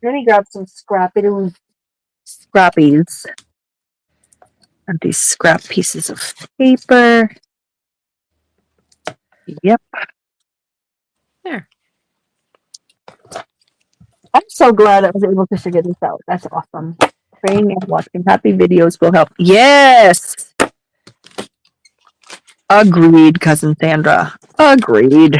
Let me grab some scrappies. And these scrap pieces of paper. Yep. There. I'm so glad I was able to figure this out. That's awesome. Praying and watching happy videos will help. Yes. Agreed, cousin Sandra. Agreed.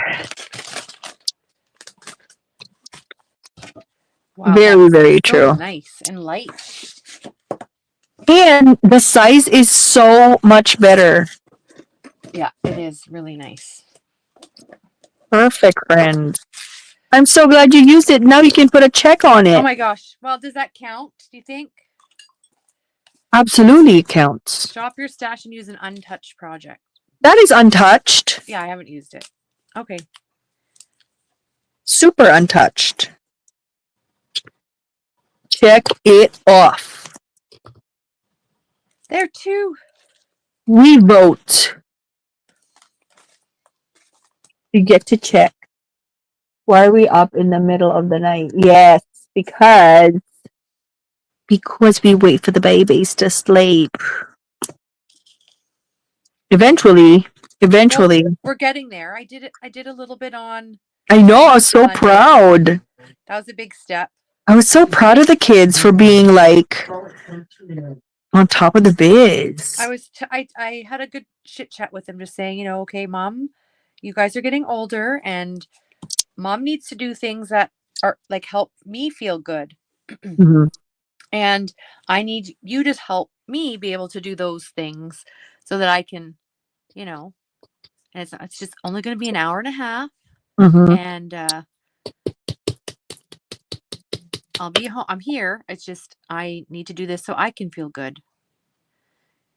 Wow, very, very true. So nice and light. And the size is so much better. Yeah, it is really nice. Perfect, friend. I'm so glad you used it. Now you can put a check on it. Oh my gosh. Well, does that count, do you think? Absolutely it counts. Shop your stash and use an untouched project. That is untouched. Yeah, I haven't used it. Okay. Super untouched. Check it off. There too. We vote. You get to check. Why are we up in the middle of the night? Yes, because we wait for the babies to sleep. Eventually, We're getting there. I did a little bit on. I know, I was so Monday. proud. That was a big step. I was so proud of the kids for being like on top of the biz. I had a good chit chat with them, just saying, okay, mom, you guys are getting older, and mom needs to do things that are like help me feel good, Mhm. and I need you to help me be able to do those things so that I can, and it's just only going to be an hour and a half, Mhm. and I'll be home. I'm here. It's just I need to do this so I can feel good.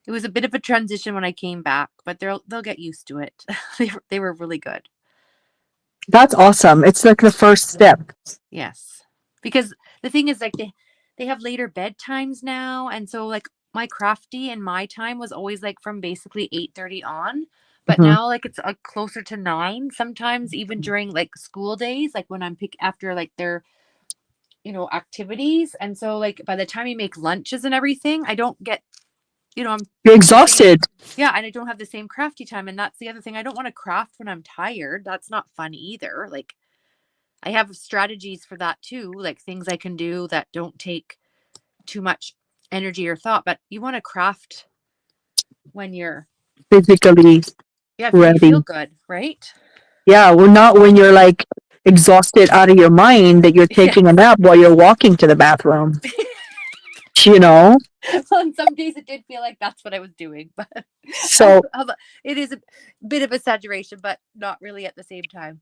It was a bit of a transition when I came back, but they'll get used to it. They were really good. That's awesome. It's like the first step. Yes. Because the thing is, like, they have later bedtimes now, and so like my crafty and my time was always like from basically 8:30 on, but Mhm. now like it's closer to 9, sometimes even during like school days, like when I'm after like their activities, and so like by the time you make lunches and everything, I don't get I'm You're exhausted. yeah, and I don't have the same crafty time, and that's the other thing. I don't want to craft when I'm tired. That's not fun either. Like I have strategies for that too, like things I can do that don't take too much energy or thought, but you want to craft when you're Physically yeah, when you ready. feel good, right? Yeah, well, not when you're like exhausted out of your mind that you're taking a nap while you're walking to the bathroom. Well, on some days it did feel like that's what I was doing, but So it is a bit of a saturation, but not really at the same time.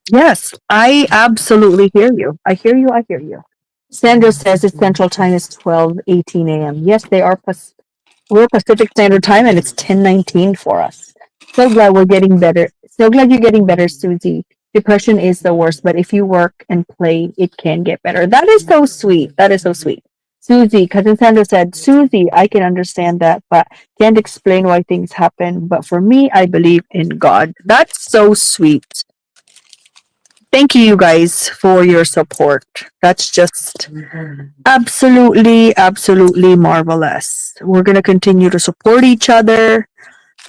yes, I absolutely hear you. I hear you. I hear you. Sandra says its central time is 12:18 a.m. Yes, we're Pacific Standard Time and it's 10:19 for us. So glad we're getting better. So glad you're getting better, Susie. Depression is the worst, but if you work and play, it can get better. That is so sweet. That is so sweet. Susie, cousin Sandra said, Susie, I can understand that, but can't explain why things happen. But for me, I believe in God. That's so sweet. Thank you, you guys, for your support. That's just absolutely, absolutely marvelous. We're going to continue to support each other,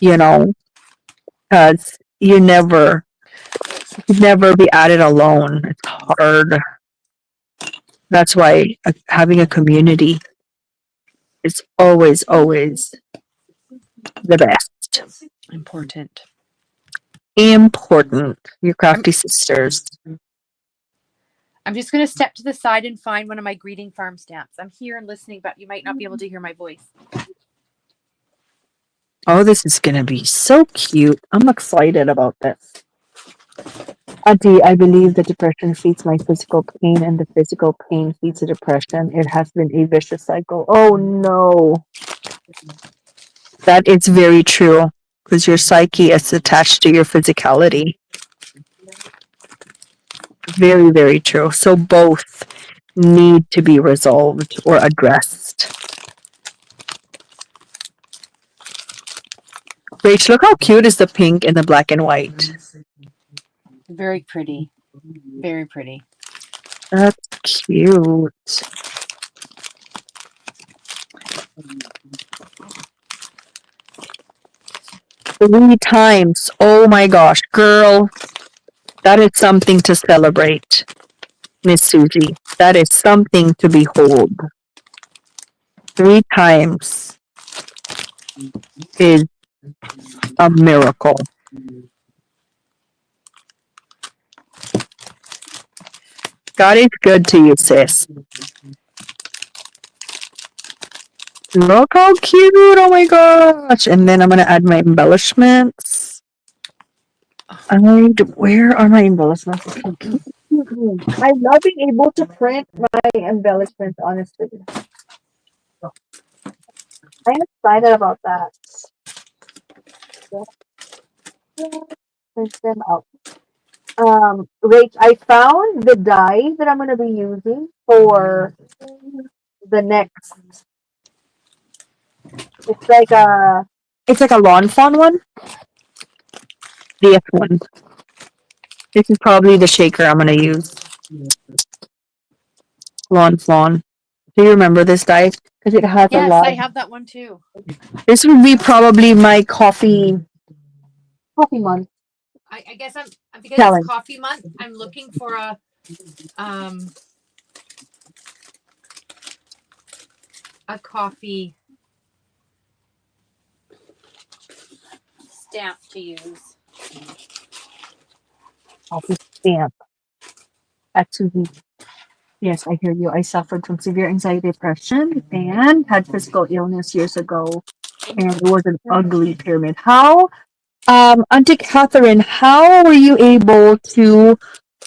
because you never be at it alone. It's hard. That's why having a community is always, always the best. Important. Your crafty sisters. I'm just going to step to the side and find one of my greeting farm stamps. I'm here and listening, but you might not be able to hear my voice. Oh, this is going to be so cute. I'm excited about this. Auntie, I believe the depression feeds my physical pain and the physical pain feeds the depression. It has been a vicious cycle. Oh no. That is very true because your psyche is attached to your physicality. Very, very true. So both need to be resolved or addressed. Rach, look how cute is the pink and the black and white. Very pretty. Very pretty. That's cute. 3 times. Oh my gosh, girl. That is something to celebrate, Miss Susie. That is something to behold. 3 times is a miracle. God is good to you, sis. Look how cute. Oh my gosh. And then I'm going to add my embellishments. Where are my embellishments? I love being able to print my embellishments, honestly. I'm excited about that. Print them out. Rach, I found the dye that I'm gonna be using for the next. It's like a lawn fawn one. The F one. This is probably the shaker I'm gonna use. Lawn fawn. Do you remember this dye? Because it has a Yes, lot. I have that one too. This would be probably my coffee month. I guess I'm because Challenge. it's coffee month. I'm looking for a coffee stamp to use. Coffee stamp. Actually, yes, I hear you. I suffered from severe anxiety depression and had physical illness years ago. And it was an ugly pyramid. How, Auntie Catherine, how were you able to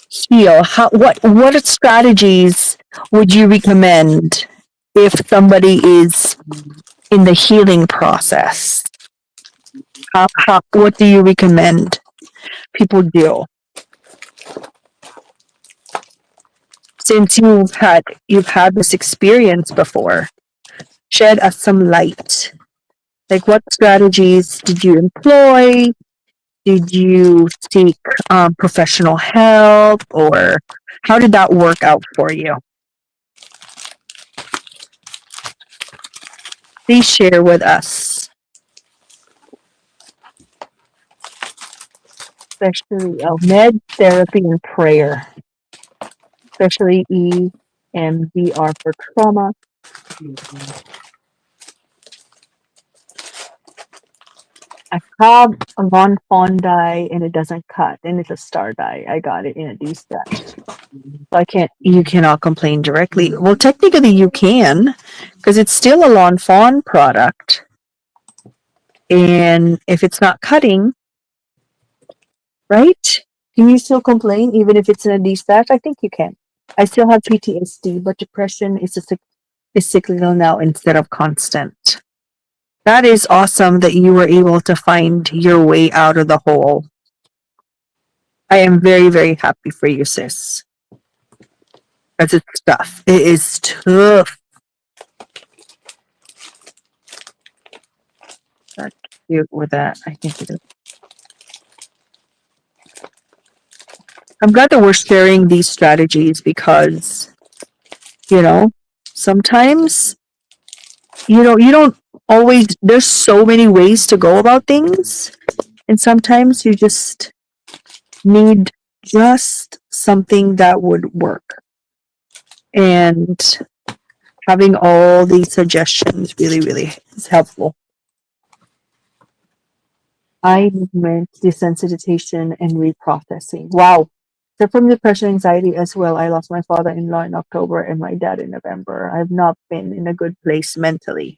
heal? What strategies would you recommend if somebody is in the healing process? What do you recommend people do? Since you've had this experience before, shed us some light. Like, what strategies did you employ? Did you seek professional help, or how did that work out for you? Please share with us. Especially med therapy and prayer. Especially EMDR for trauma. I have a Von Fawn dye and it doesn't cut, and it's a star dye. I got it in a D-stash. So you cannot complain directly. Well, technically you can, because it's still a Lawn Fawn product. And if it's not cutting, right? Can you still complain even if it's in a D-stash? I think you can. I still have PTSD, but depression is cyclical now instead of constant. That is awesome that you were able to find your way out of the hole. I am very, very happy for you, sis. Because it's tough. It is tough. Not cute with that. I think it is. I'm glad that we're sharing these strategies because, sometimes, you don't always, there's so many ways to go about things. And sometimes you just need just something that would work. And having all these suggestions really, really is helpful. Eye movement, desensitization, and reprocessing. Wow. So from depression, anxiety as well. I lost my father-in-law in October and my dad in November. I've not been in a good place mentally.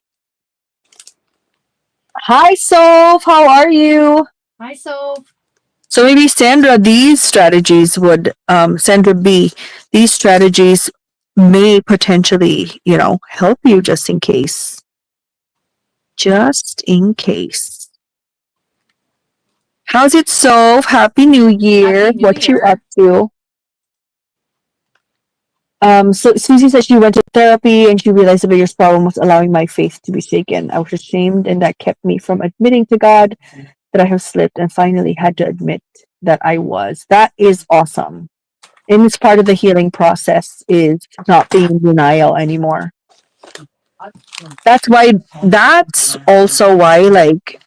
Hi, Soph. How are you? Hi, Soph. So maybe Sandra, these strategies would, these strategies may potentially, help you just in case. Just in case. How's it, Soph? Happy New Year. Happy New What you Year. up to? So Susie said she went to therapy and she realized the biggest problem was allowing my faith to be shaken. I was ashamed and that kept me from admitting to God that I have slipped and finally had to admit that I was. That is awesome. And it's part of the healing process is not being in denial anymore. That's also why like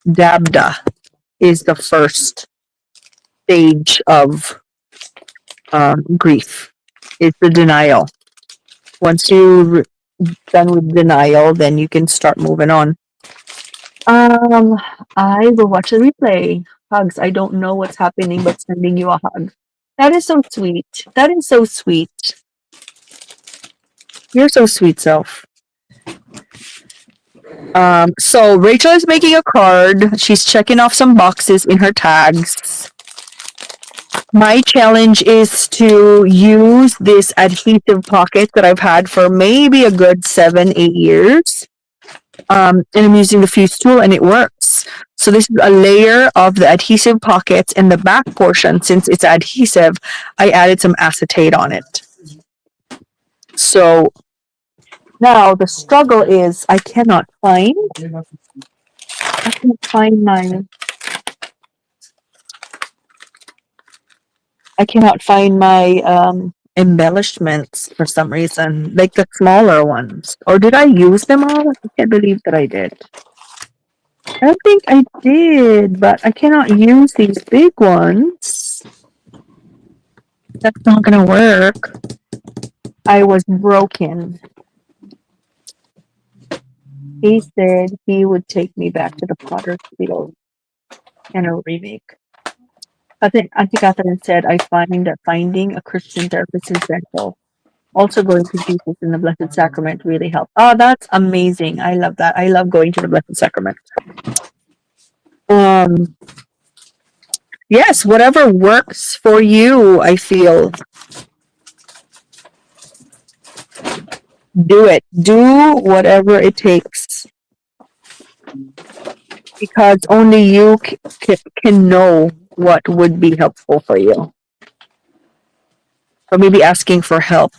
Dabda is the first stage of grief. It's the denial. Once you're done with denial, then you can start moving on. I will watch the replay. Hugs. I don't know what's happening, but sending you a hug. That is so sweet. That is so sweet. You're so sweet, Soph. So Rachel is making a card. She's checking off some boxes in her tags. My challenge is to use this adhesive pocket that I've had for maybe a good 7-8 years. And I'm using the fuse tool and it works. So this is a layer of the adhesive pockets in the back portion. Since it's adhesive, I added some acetate on it. So now the struggle is I cannot find my embellishments for some reason, like the smaller ones. Or did I use them all? I can't believe that I did. I don't think I did, but I cannot use these big ones. That's not gonna work. I was broken. He said he would take me back to the potter's field and a remake. I think Auntie Catherine said, I find that finding a Christian therapist is essential. Also going to Jesus in the Blessed Sacrament really helps. Oh, that's amazing. I love that. I love going to the Blessed Sacrament. Yes, whatever works for you, I feel. Do it. Do whatever it takes. Because only you can know what would be helpful for you. Or maybe asking for help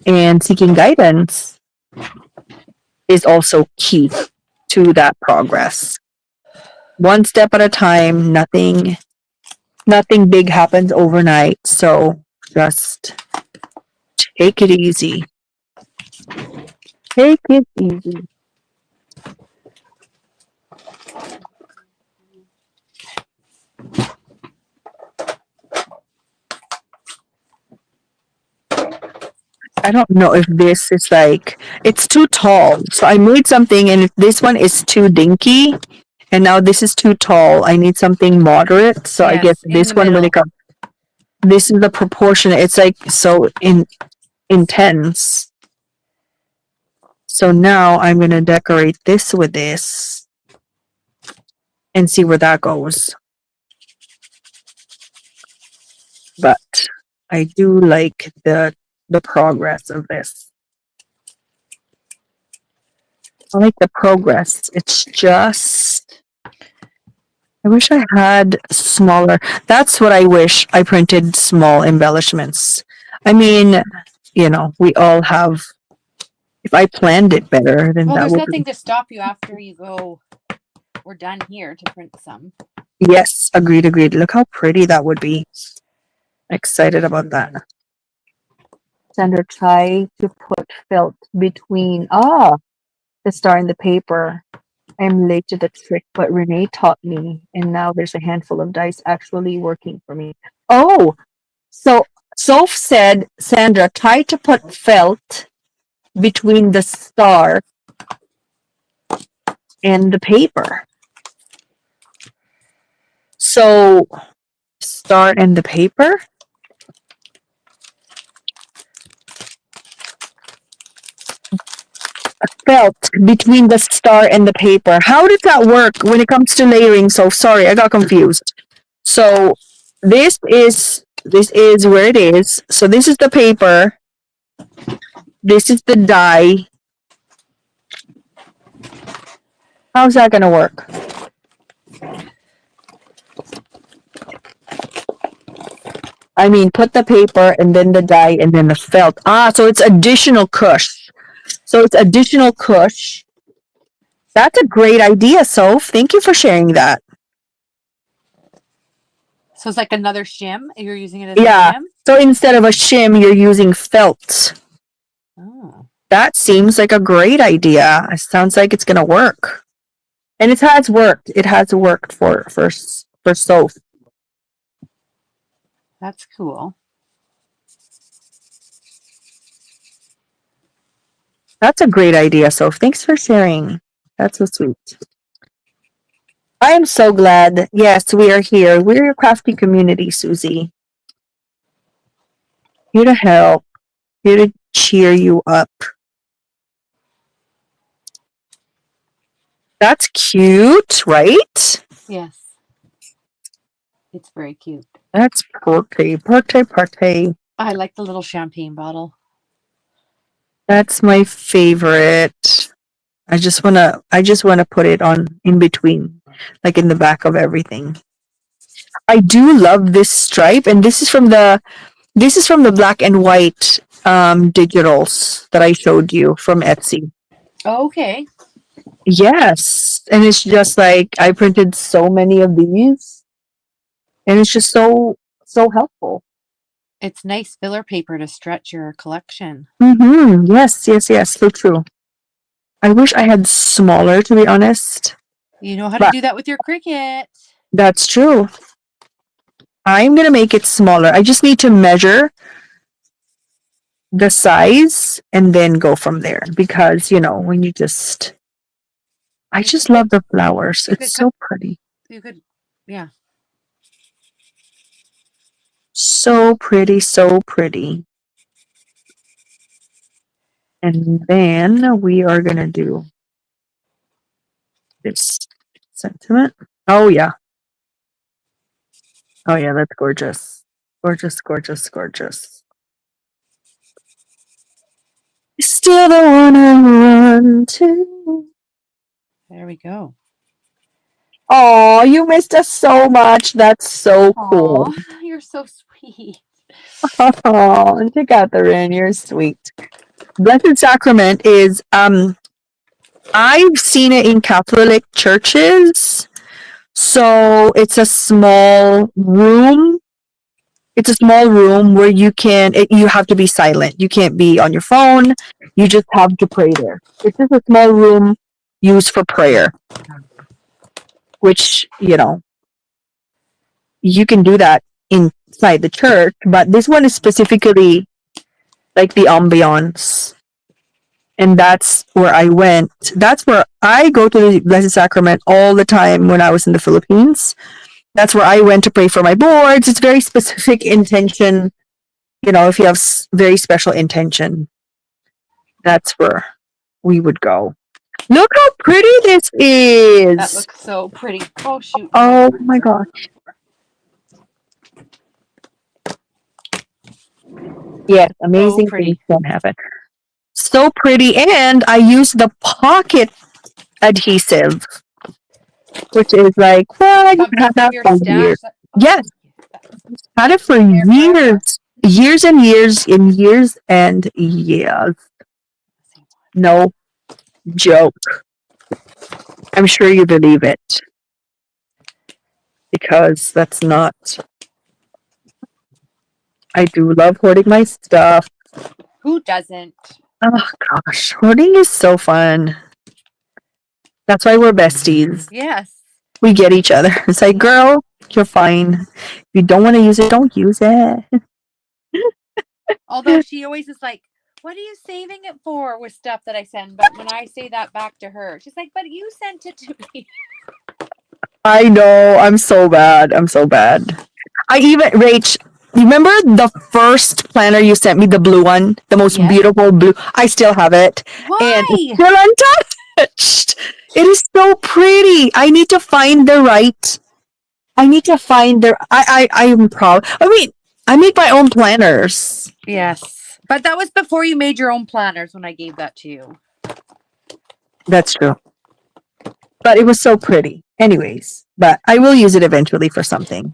and seeking guidance is also key to that progress. One step at a time, nothing big happens overnight. So just take it easy. Take it easy. I don't know if this is like, it's too tall. So I made something and if this one is too dinky and now this is too tall, I need something moderate. So I Yes, guess in this the one, when middle. it comes, this is the proportion. It's like so intense. So now I'm going to decorate this with this and see where that goes. But I do like the progress of this. I like the progress. It's just, I wish I had smaller. That's what I wish. I printed small embellishments. I mean, you know, we all have, if I planned it better, then Well, that there's would nothing to stop you after you go. We're done here to print some. Yes, agreed. Look how pretty that would be. Excited about that. Sandra, try to put felt between the star and the paper. I'm late to the trick, but Renee taught me, and now there's a handful of dice actually working for me. Oh, so Soph said, Sandra, try to put felt between the star and the paper. So, star and the paper? Felt between the star and the paper. How does that work when it comes to layering? So sorry, I got confused. So this is where it is. So this is the paper. This is the die. How's that gonna work? I mean, put the paper and then the die and then the felt. So it's additional cush. That's a great idea, Soph. Thank you for sharing that. So it's like another shim. You're using it as Yeah. a shim? So instead of a shim, you're using felt. Oh. That seems like a great idea. It sounds like it's gonna work. And it has worked. It has worked for Soph. That's cool. That's a great idea, Soph. Thanks for sharing. That's so sweet. I am so glad. Yes, we are here. We're your crafty community, Susie. Here to help. Here to cheer you up. That's cute, right? Yes. It's very cute. That's pretty. I like the little champagne bottle. That's my favorite. I just wanna put it on in between, like in the back of everything. I do love this stripe, and this is from the black and white digitals that I showed you from Etsy. Okay. Yes, and it's just like I printed so many of these, and it's just so helpful. It's nice filler paper to stretch your collection. Mm-hmm. Yes, yes, yes. So true. I wish I had smaller, to be honest. You know how to But do that with your Cricut. that's true. I'm gonna make it smaller. I just need to measure the size and then go from there because when you just I You just could love the flowers. you It's could cut so pretty. you could yeah. So pretty, so pretty. And then we are gonna do this sentiment. Oh yeah. Oh yeah, that's gorgeous. Gorgeous, gorgeous, gorgeous. Still the one I run to. There we go. Oh, you missed us so much. That's so cool. Aw, you're so sweet. Oh, Auntie Catherine, you're sweet. Blessed Sacrament is I've seen it in Catholic churches. So it's a small room. It's a small room where you have to be silent. You can't be on your phone. You just have to pray there. It's just a small room used for prayer, which, you can do that inside the church, but this one is specifically like the ambiance. And that's where I went. That's where I go to the Blessed Sacrament all the time when I was in the Philippines. That's where I went to pray for my boards. It's very specific intention. If you have very special intention, that's where we would go. Look how pretty this That is. looks so pretty. Oh shoot. Oh my gosh. Yes, amazing pretty. things can happen. So pretty. And I use the pocket adhesive, which is like, well, I just Something had from that your for years. stash. Yes, had it for There forever. years and years and years and years. No joke. I'm sure you believe it because that's not. I do love hoarding my stuff. Who doesn't? Oh gosh, hoarding is so fun. That's why we're besties. Yes. We get each other. It's like, girl, you're fine. If you don't want to use it, don't use it. Although she always is like, what are you saving it for with stuff that I send? But when I say that back to her, she's like, but you sent it to me. I know. I'm so bad. I'm so bad. Rach, remember the first planner you sent me, the blue one, the most Yes. beautiful blue? I still have it. Why? And it's still untouched. It is so pretty. I need to find the right. I need to find the. I'm proud. I mean, I make my own planners. Yes. But that was before you made your own planners when I gave that to you. That's true. But it was so pretty. Anyways, but I will use it eventually for something.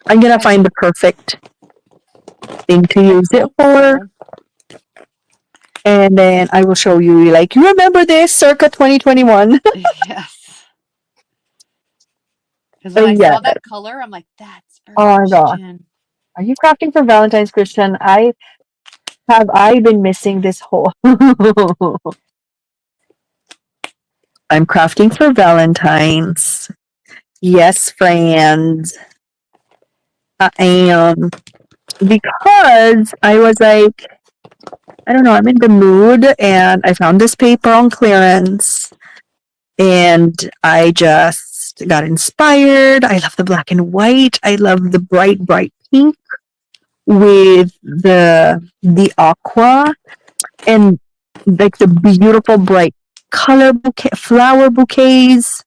I'm gonna find the perfect thing to use it for. And then I will show you, like, you remember this circa 2021? Yes. Because when I saw that color, I'm like, that's for Oh my god. Christian. Are you crafting for Valentine's, Christian? I been missing this whole. I'm crafting for Valentine's. Yes, friends. I am. Because I was like, I don't know, I'm in the mood and I found this paper on clearance and I just got inspired. I love the black and white. I love the bright, bright pink with the aqua and like the beautiful bright color bouquet, flower bouquets.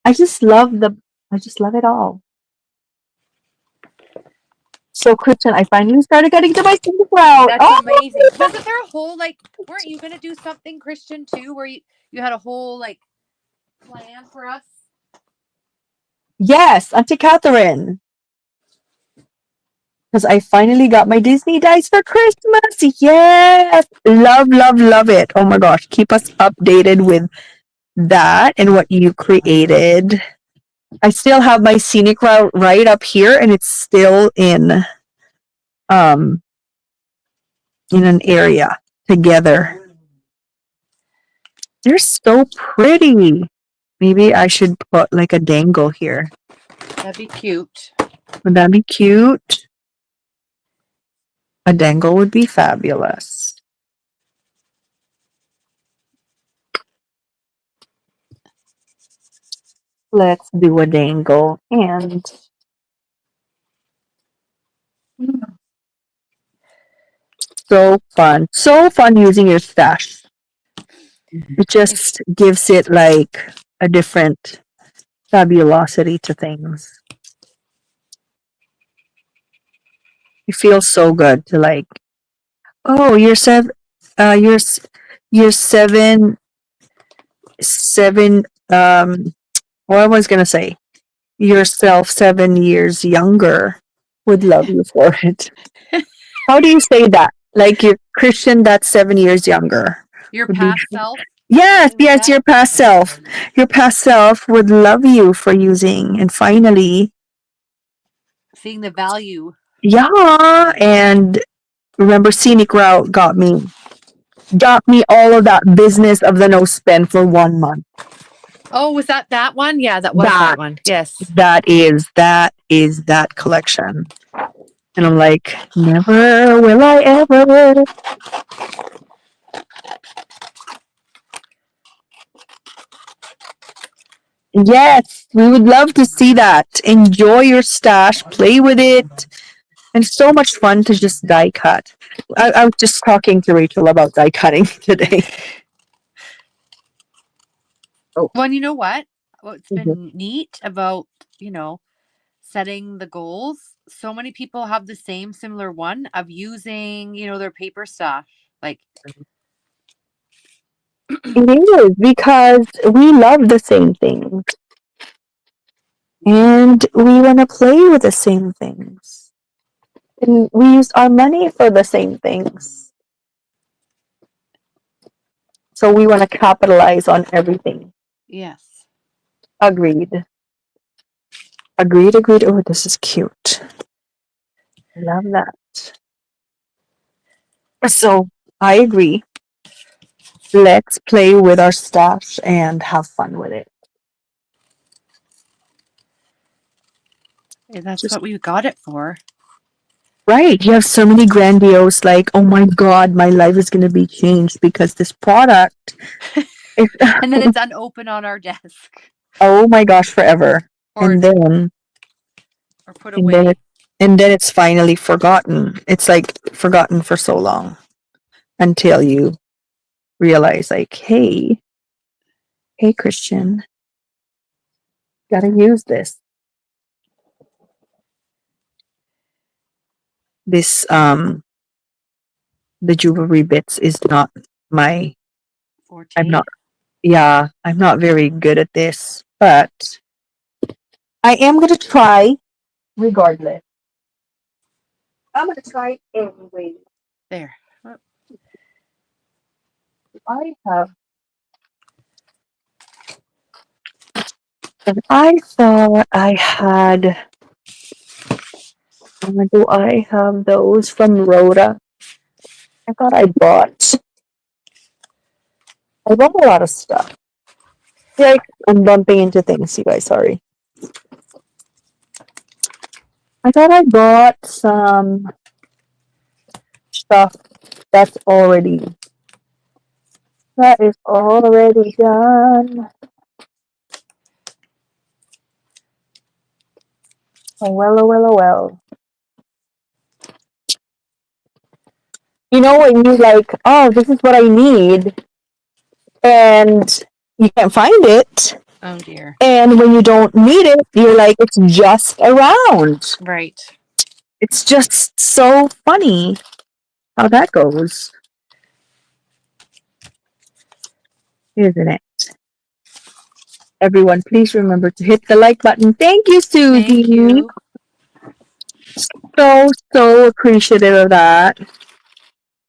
I just love it all. So, Kristen, I finally started getting to my scenic route. That's Oh, amazing. Wasn't there a whole weren't you gonna do something, Christian, too, where you had a whole plan for us? yes, Auntie Catherine. Because I finally got my Disney dice for Christmas. Yes. Love, love, love it. Oh my gosh. Keep us updated with that and what you created. I still have my scenic route right up here and it's still in an area together. They're so pretty. Maybe I should put like a dangle here. That'd be cute. Would that be cute? A dangle would be fabulous. Let's do a dangle and so fun. So fun using your stash. It just gives it like a different fabulosity to things. It feels so good to oh, you're seven, what I was gonna say, yourself 7 years younger would love you for it. How do you say that? Like you're Christian that's 7 years younger. Your would be- past self? Yes, Something like yes, that? your past self. Your past self would love you for using and finally, Seeing the value. yeah, and remember scenic route got me all of that business of the no spend for 1 month. Oh, was that one? Yeah, that was that one. Yes. That is that collection. And I'm like, never will I ever. Yes, we would love to see that. Enjoy your stash, play with it. And it's so much fun to just die cut. I was just talking to Rachel about die cutting today. Well, and you know what? What's been neat about, setting the goals? So many people have the similar one of using, their paper stash. It is because we love the same things. And we want to play with the same things. And we use our money for the same things. So we want to capitalize on everything. Yes. Agreed. Agreed. Oh, this is cute. Love that. So I agree. Let's play with our stash and have fun with it. And that's what we got it for. Right. You have so many grandiose, oh my God, my life is going to be changed because this product. And then it's unopened on our desk. Oh my gosh, forever. Or put away. And then it's finally forgotten. It's forgotten for so long until you realize hey, Christian, gotta use this. This, the jewelry bits is not my, Forte. I'm not very good at this, but I am gonna try regardless. I'm gonna try anyway. There. I thought I had. Do I have those from Rhoda? I thought I bought a lot of stuff. I'm bumping into things, you guys. Sorry. I thought I bought some stuff that is already done. Oh well. You know when you oh, this is what I need, and you can't find it. Oh dear. And when you don't need it, you're like, it's just around. Right. It's just so funny how that goes, isn't it? Everyone, please remember to hit the like button. Thank you, Susie. Thank you. So appreciative of that.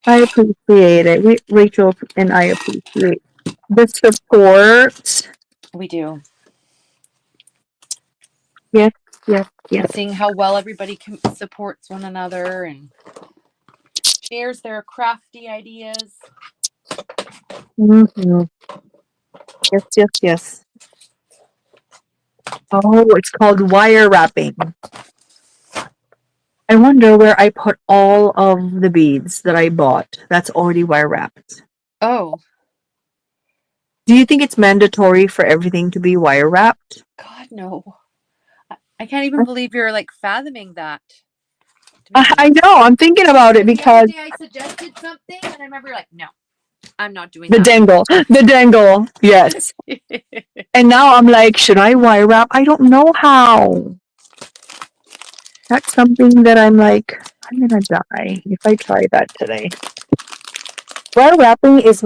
I appreciate it. Rachel and I appreciate the support. We do. Yes, yes, yes. And seeing how well everybody supports one another and shares their crafty ideas. Mm-hmm. Yes, yes, yes. Oh, it's called wire wrapping. I wonder where I put all of the beads that I bought that's already wire wrapped. Oh, Do you think it's mandatory for everything to be wire wrapped? God, no. I can't even believe you're like fathoming that. I know. I'm thinking about it The because other day I suggested something and I remember like, no, I'm not doing the that. dangle. Yes. And now I'm like, should I wire wrap? I don't know how. That's something that I'm like, I'm gonna die if I try that today. Wire wrapping is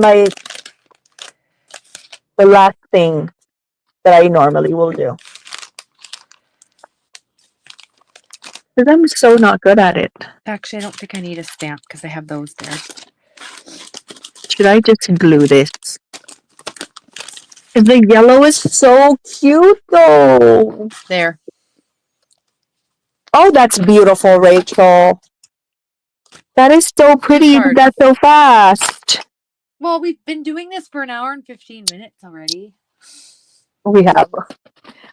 the last thing that I normally will do. Because I'm so not good at it. Actually, I don't think I need a stamp because I have those there. Should I just glue this? The yellow is so cute though. There. Oh, that's beautiful, Rachel. That is so pretty. You did that so fast. Well, we've been doing this for an hour and 15 minutes already. We have.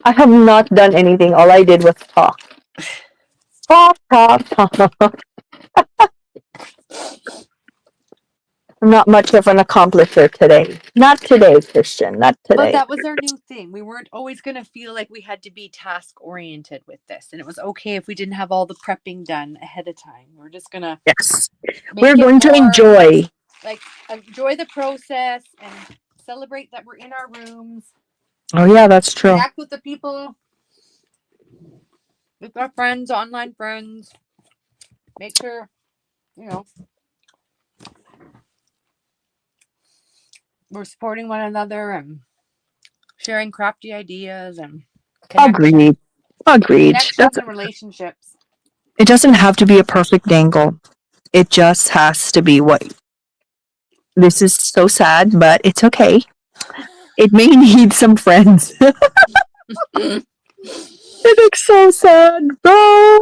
I have not done anything. All I did was talk. Talk. I'm not much of an accomplisher today. Not today, Christian. Not today. But that was our new thing. We weren't always going to feel like we had to be task oriented with this. And it was okay if we didn't have all the prepping done ahead of time. We're just going to. Yes. We're going to enjoy. Like, enjoy the process and celebrate that we're in our rooms. Oh, yeah, that's true. Connect with the people, with our friends, online friends. Make sure, we're supporting one another and sharing crafty ideas and Agreed. Connections and relationships. It doesn't have to be a perfect dangle. It just has to be what. This is so sad, but it's okay. It may need some friends. It looks so sad, bro.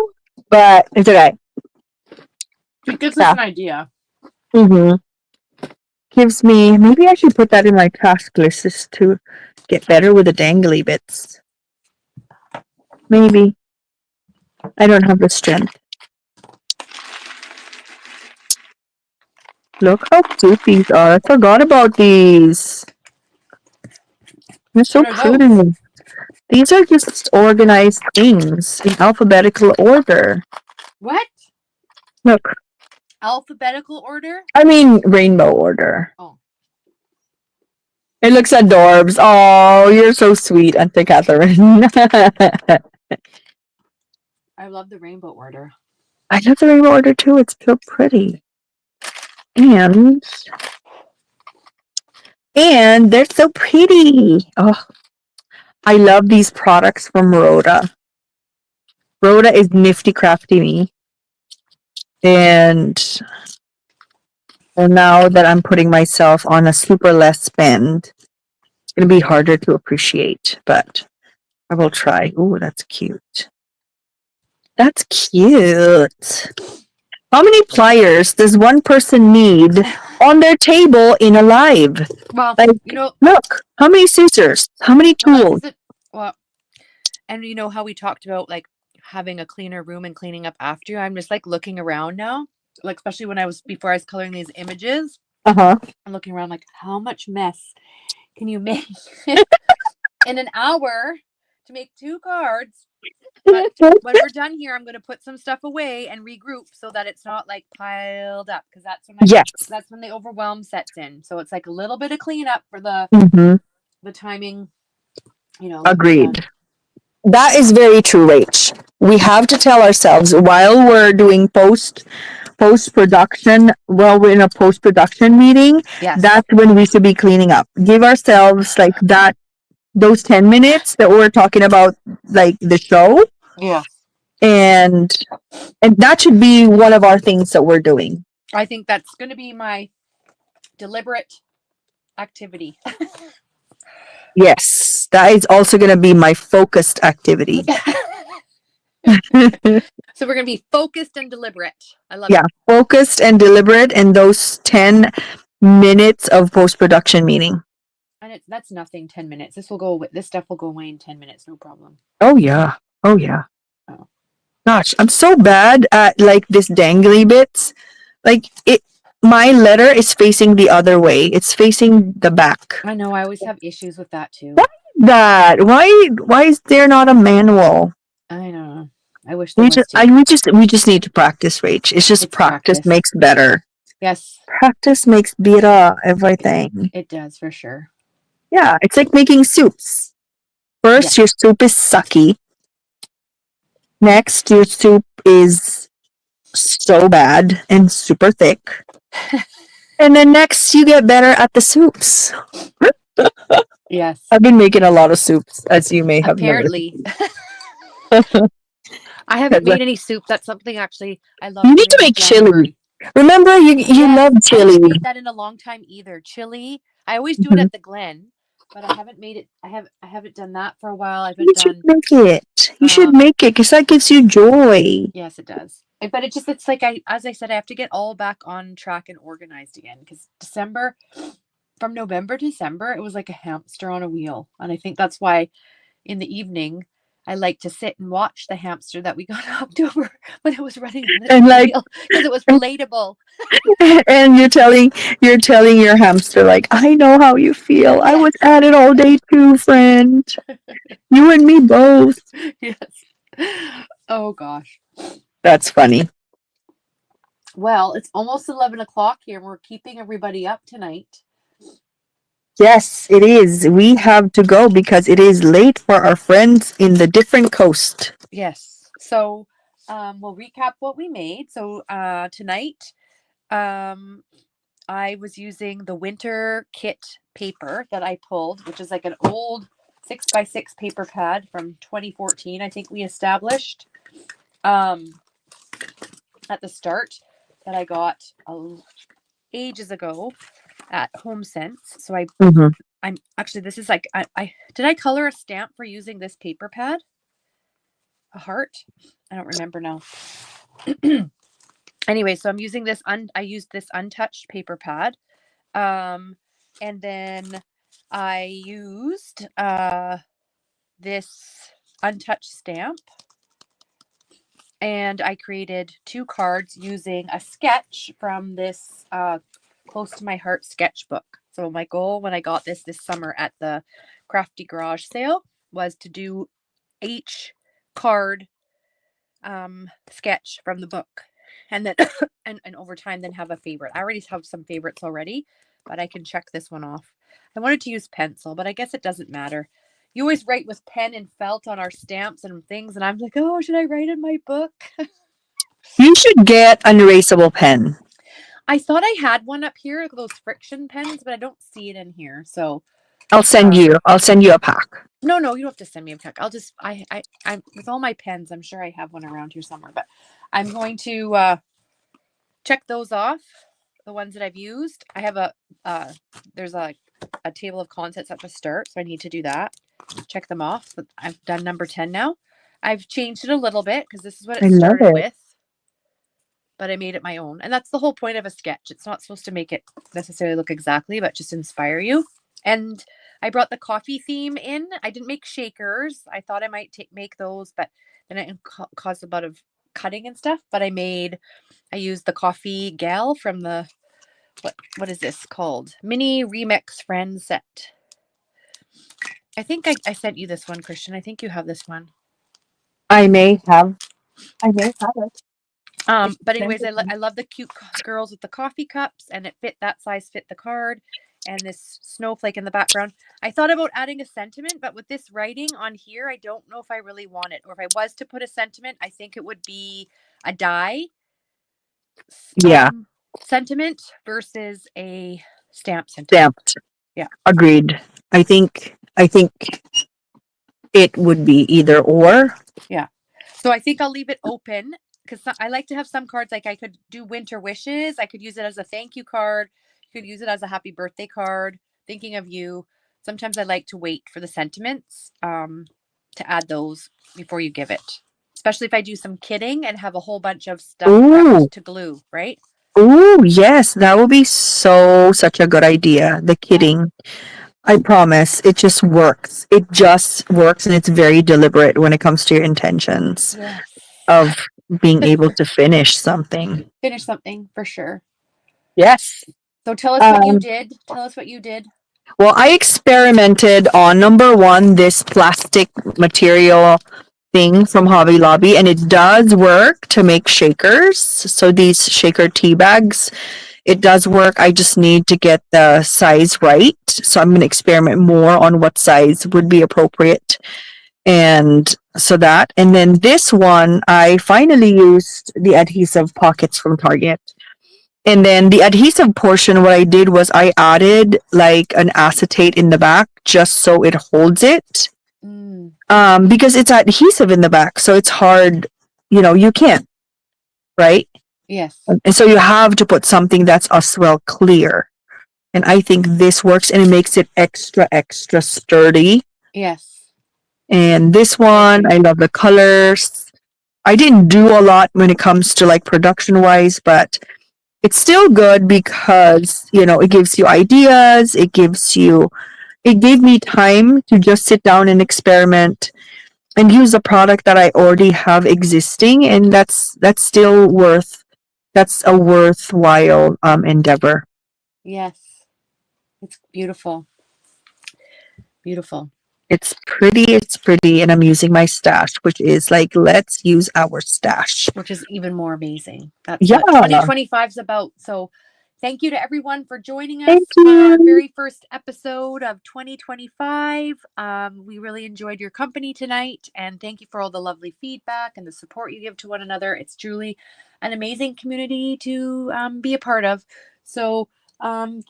But it's okay. It gives us an idea. Mm-hmm. Gives me. Maybe I should put that in my task list just to get better with the dangly bits. Maybe. I don't have the strength. Look how cute these are. I forgot about these. They're so pretty. These are just organized things in alphabetical order. What? Look. Alphabetical order? I mean rainbow order. Oh. It looks adorbs. Oh, you're so sweet, Auntie Catherine. I love the rainbow order. I love the rainbow order too. It's so pretty. And they're so pretty. Oh, I love these products from Rhoda. Rhoda is nifty crafty me. And now that I'm putting myself on a super less spend, it's going to be harder to appreciate, but I will try. Ooh, that's cute. That's cute. How many pliers does one person need on their table in a live? Well, like, look, how many scissors? How many tools? And you know how we talked about like having a cleaner room and cleaning up after you? I'm just like looking around now, like especially before I was coloring these images. I'm looking around like, how much mess can you make in an hour to make 2 cards? But when we're done here, I'm going to put some stuff away and regroup so that it's not like piled up, because that's when that's when the overwhelm sets in. So it's like a little bit of cleanup for the timing. Agreed. That is very true, Rach. We have to tell ourselves while we're doing post production, while we're in a post production meeting, Yes. that's when we should be cleaning up. Give ourselves like that those 10 minutes that we're talking about, like the show, Yeah. and that should be one of our things that we're doing. I think that's going to be my deliberate activity. Yes, that is also going to be my focused activity. So we're going to be focused and deliberate. I love Yeah, focused and deliberate in those 10 minutes of post production meeting. And that's nothing. 10 minutes. This stuff will go away in 10 minutes. No problem. Oh yeah. Oh yeah. Oh. Gosh, I'm so bad at like this dangly bits. Like my letter is facing the other way. It's facing the back. I know. I always have issues with that too. That why is there not a manual? I know. I wish there was too. We just need to practice, Rach. It's just practice makes better. Yes. Practice makes better everything. It does for sure. Yeah, it's like making soups. First, your soup is sucky. Next, your soup is so bad and super thick. And then next, you get better at the soups. Yes. I've been making a lot of soups, as you may have apparently. I haven't made any soup. That's something actually I love. You need to make chili. Remember, you love chili. I haven't made that in a long time either. Chili. I always do it at the Glen, but I haven't made it. I haven't done that for a while. You should make it. You should make it because that gives you joy. Yes, it does. But it's like as I said, I have to get all back on track and organized again because from November to December, it was like a hamster on a wheel, and I think that's why in the evening I like to sit and watch the hamster that we got in October when it was running on the wheel because it was relatable. And you're telling your hamster like, I know how you feel. Yes. I was at it all day too, friend. You and me both. Yes. Oh gosh. That's funny. Well, it's almost 11 o'clock here and we're keeping everybody up tonight. Yes, it is. We have to go because it is late for our friends in the different coast. Yes. So we'll recap what we made. So tonight I was using the winter kit paper that I pulled, which is like an old 6x6 paper pad from 2014. I think we established at the start that I got ages ago at HomeSense. So I'm actually, this is like, I did I color a stamp for using this paper pad? A heart? I don't remember now. Anyway, so I'm using this, I used this untouched paper pad. And then I used this untouched stamp. And I created 2 cards using a sketch from this Close to My Heart sketchbook. So my goal when I got this summer at the Crafty Garage sale was to do each card sketch from the book. And then and over time then have a favorite. I already have some favorites already, but I can check this one off. I wanted to use pencil, but I guess it doesn't matter. You always write with pen and felt on our stamps and things, and I'm like, oh, should I write in my book? You should get an erasable pen. I thought I had one up here, those friction pens, but I don't see it in here. So I'll send you a pack. No, you don't have to send me a pack. I'll just I'm with all my pens, I'm sure I have one around here somewhere, but I'm going to check those off, the ones that I've used. I have there's a table of contents at the start, so I need to do that. Check them off. I've done number 10 now. I've changed it a little bit because this is what it started with, but I made it my own. And that's the whole point of a sketch. It's not supposed to make it necessarily look exactly, but just inspire you. And I brought the coffee theme in. I didn't make shakers. I thought I might make those, but then it caused a lot of cutting and stuff. But I used the coffee gal from the, what is this called? Mini Remix Friend Set. I think I sent you this one, Christian. I think you have this one. I may have it. But anyways, I love the cute girls with the coffee cups, and that size fit the card. and this snowflake in the background. I thought about adding a sentiment, but with this writing on here, I don't know if I really want it. Or if I was to put a sentiment, I think it would be a die Yeah. Sentiment versus a stamp sentiment. Stamped. Yeah. Agreed. I think it would be either or. So I think I'll leave it open because I like to have some cards, like I could do winter wishes. I could use it as a thank you card. You could use it as a happy birthday card, thinking of you. Sometimes I like to wait for the sentiments to add those before you give it. Especially if I do some kidding and have a whole bunch of stuff prepped to glue, right? Oh, yes, that would be such a good idea. The kidding. I promise, it just works. It just works, and it's very deliberate when it comes to your intentions Yes. of being able to finish something. Finish something for sure. Yes. So tell us what you did. Tell us what you did. Well, I experimented on number one, this plastic material thing from Hobby Lobby, and it does work to make shakers. So these shaker tea bags, it does work. I just need to get the size right. So I'm going to experiment more on what size would be appropriate. And so that, and then this one, I finally used the adhesive pockets from Target. And then the adhesive portion, what I did was I added like an acetate in the back just so it holds it. Because it's adhesive in the back, so it's hard, you can't, right? Yes. And so you have to put something that's as well clear. And I think this works, and it makes it extra sturdy. Yes. And this one, I love the colors. I didn't do a lot when it comes to like production wise, but it's still good because, it gives you ideas. It gave me time to just sit down and experiment and use a product that I already have existing. And that's a worthwhile endeavor. Yes. It's beautiful. Beautiful. It's pretty, and I'm using my stash, which is like, let's use our stash. Which is even more amazing. That's what 2025 is about. So thank you to everyone for joining us for our very first episode of 2025. We really enjoyed your company tonight, and thank you for all the lovely feedback and the support you give to one another. It's truly an amazing community to be a part of. So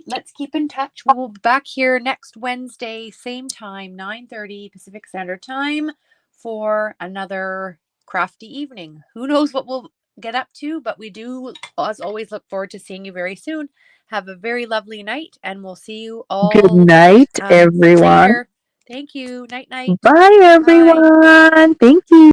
let's keep in touch. We will be back here next Wednesday, same time, 9:30 Pacific Standard Time, for another crafty evening. Who knows what we'll get up to, but we do, as always, look forward to seeing you very soon. Have a very lovely night, and we'll see you all. Good night, everyone. Later. Thank you. Night. Bye, everyone. Bye. Thank you.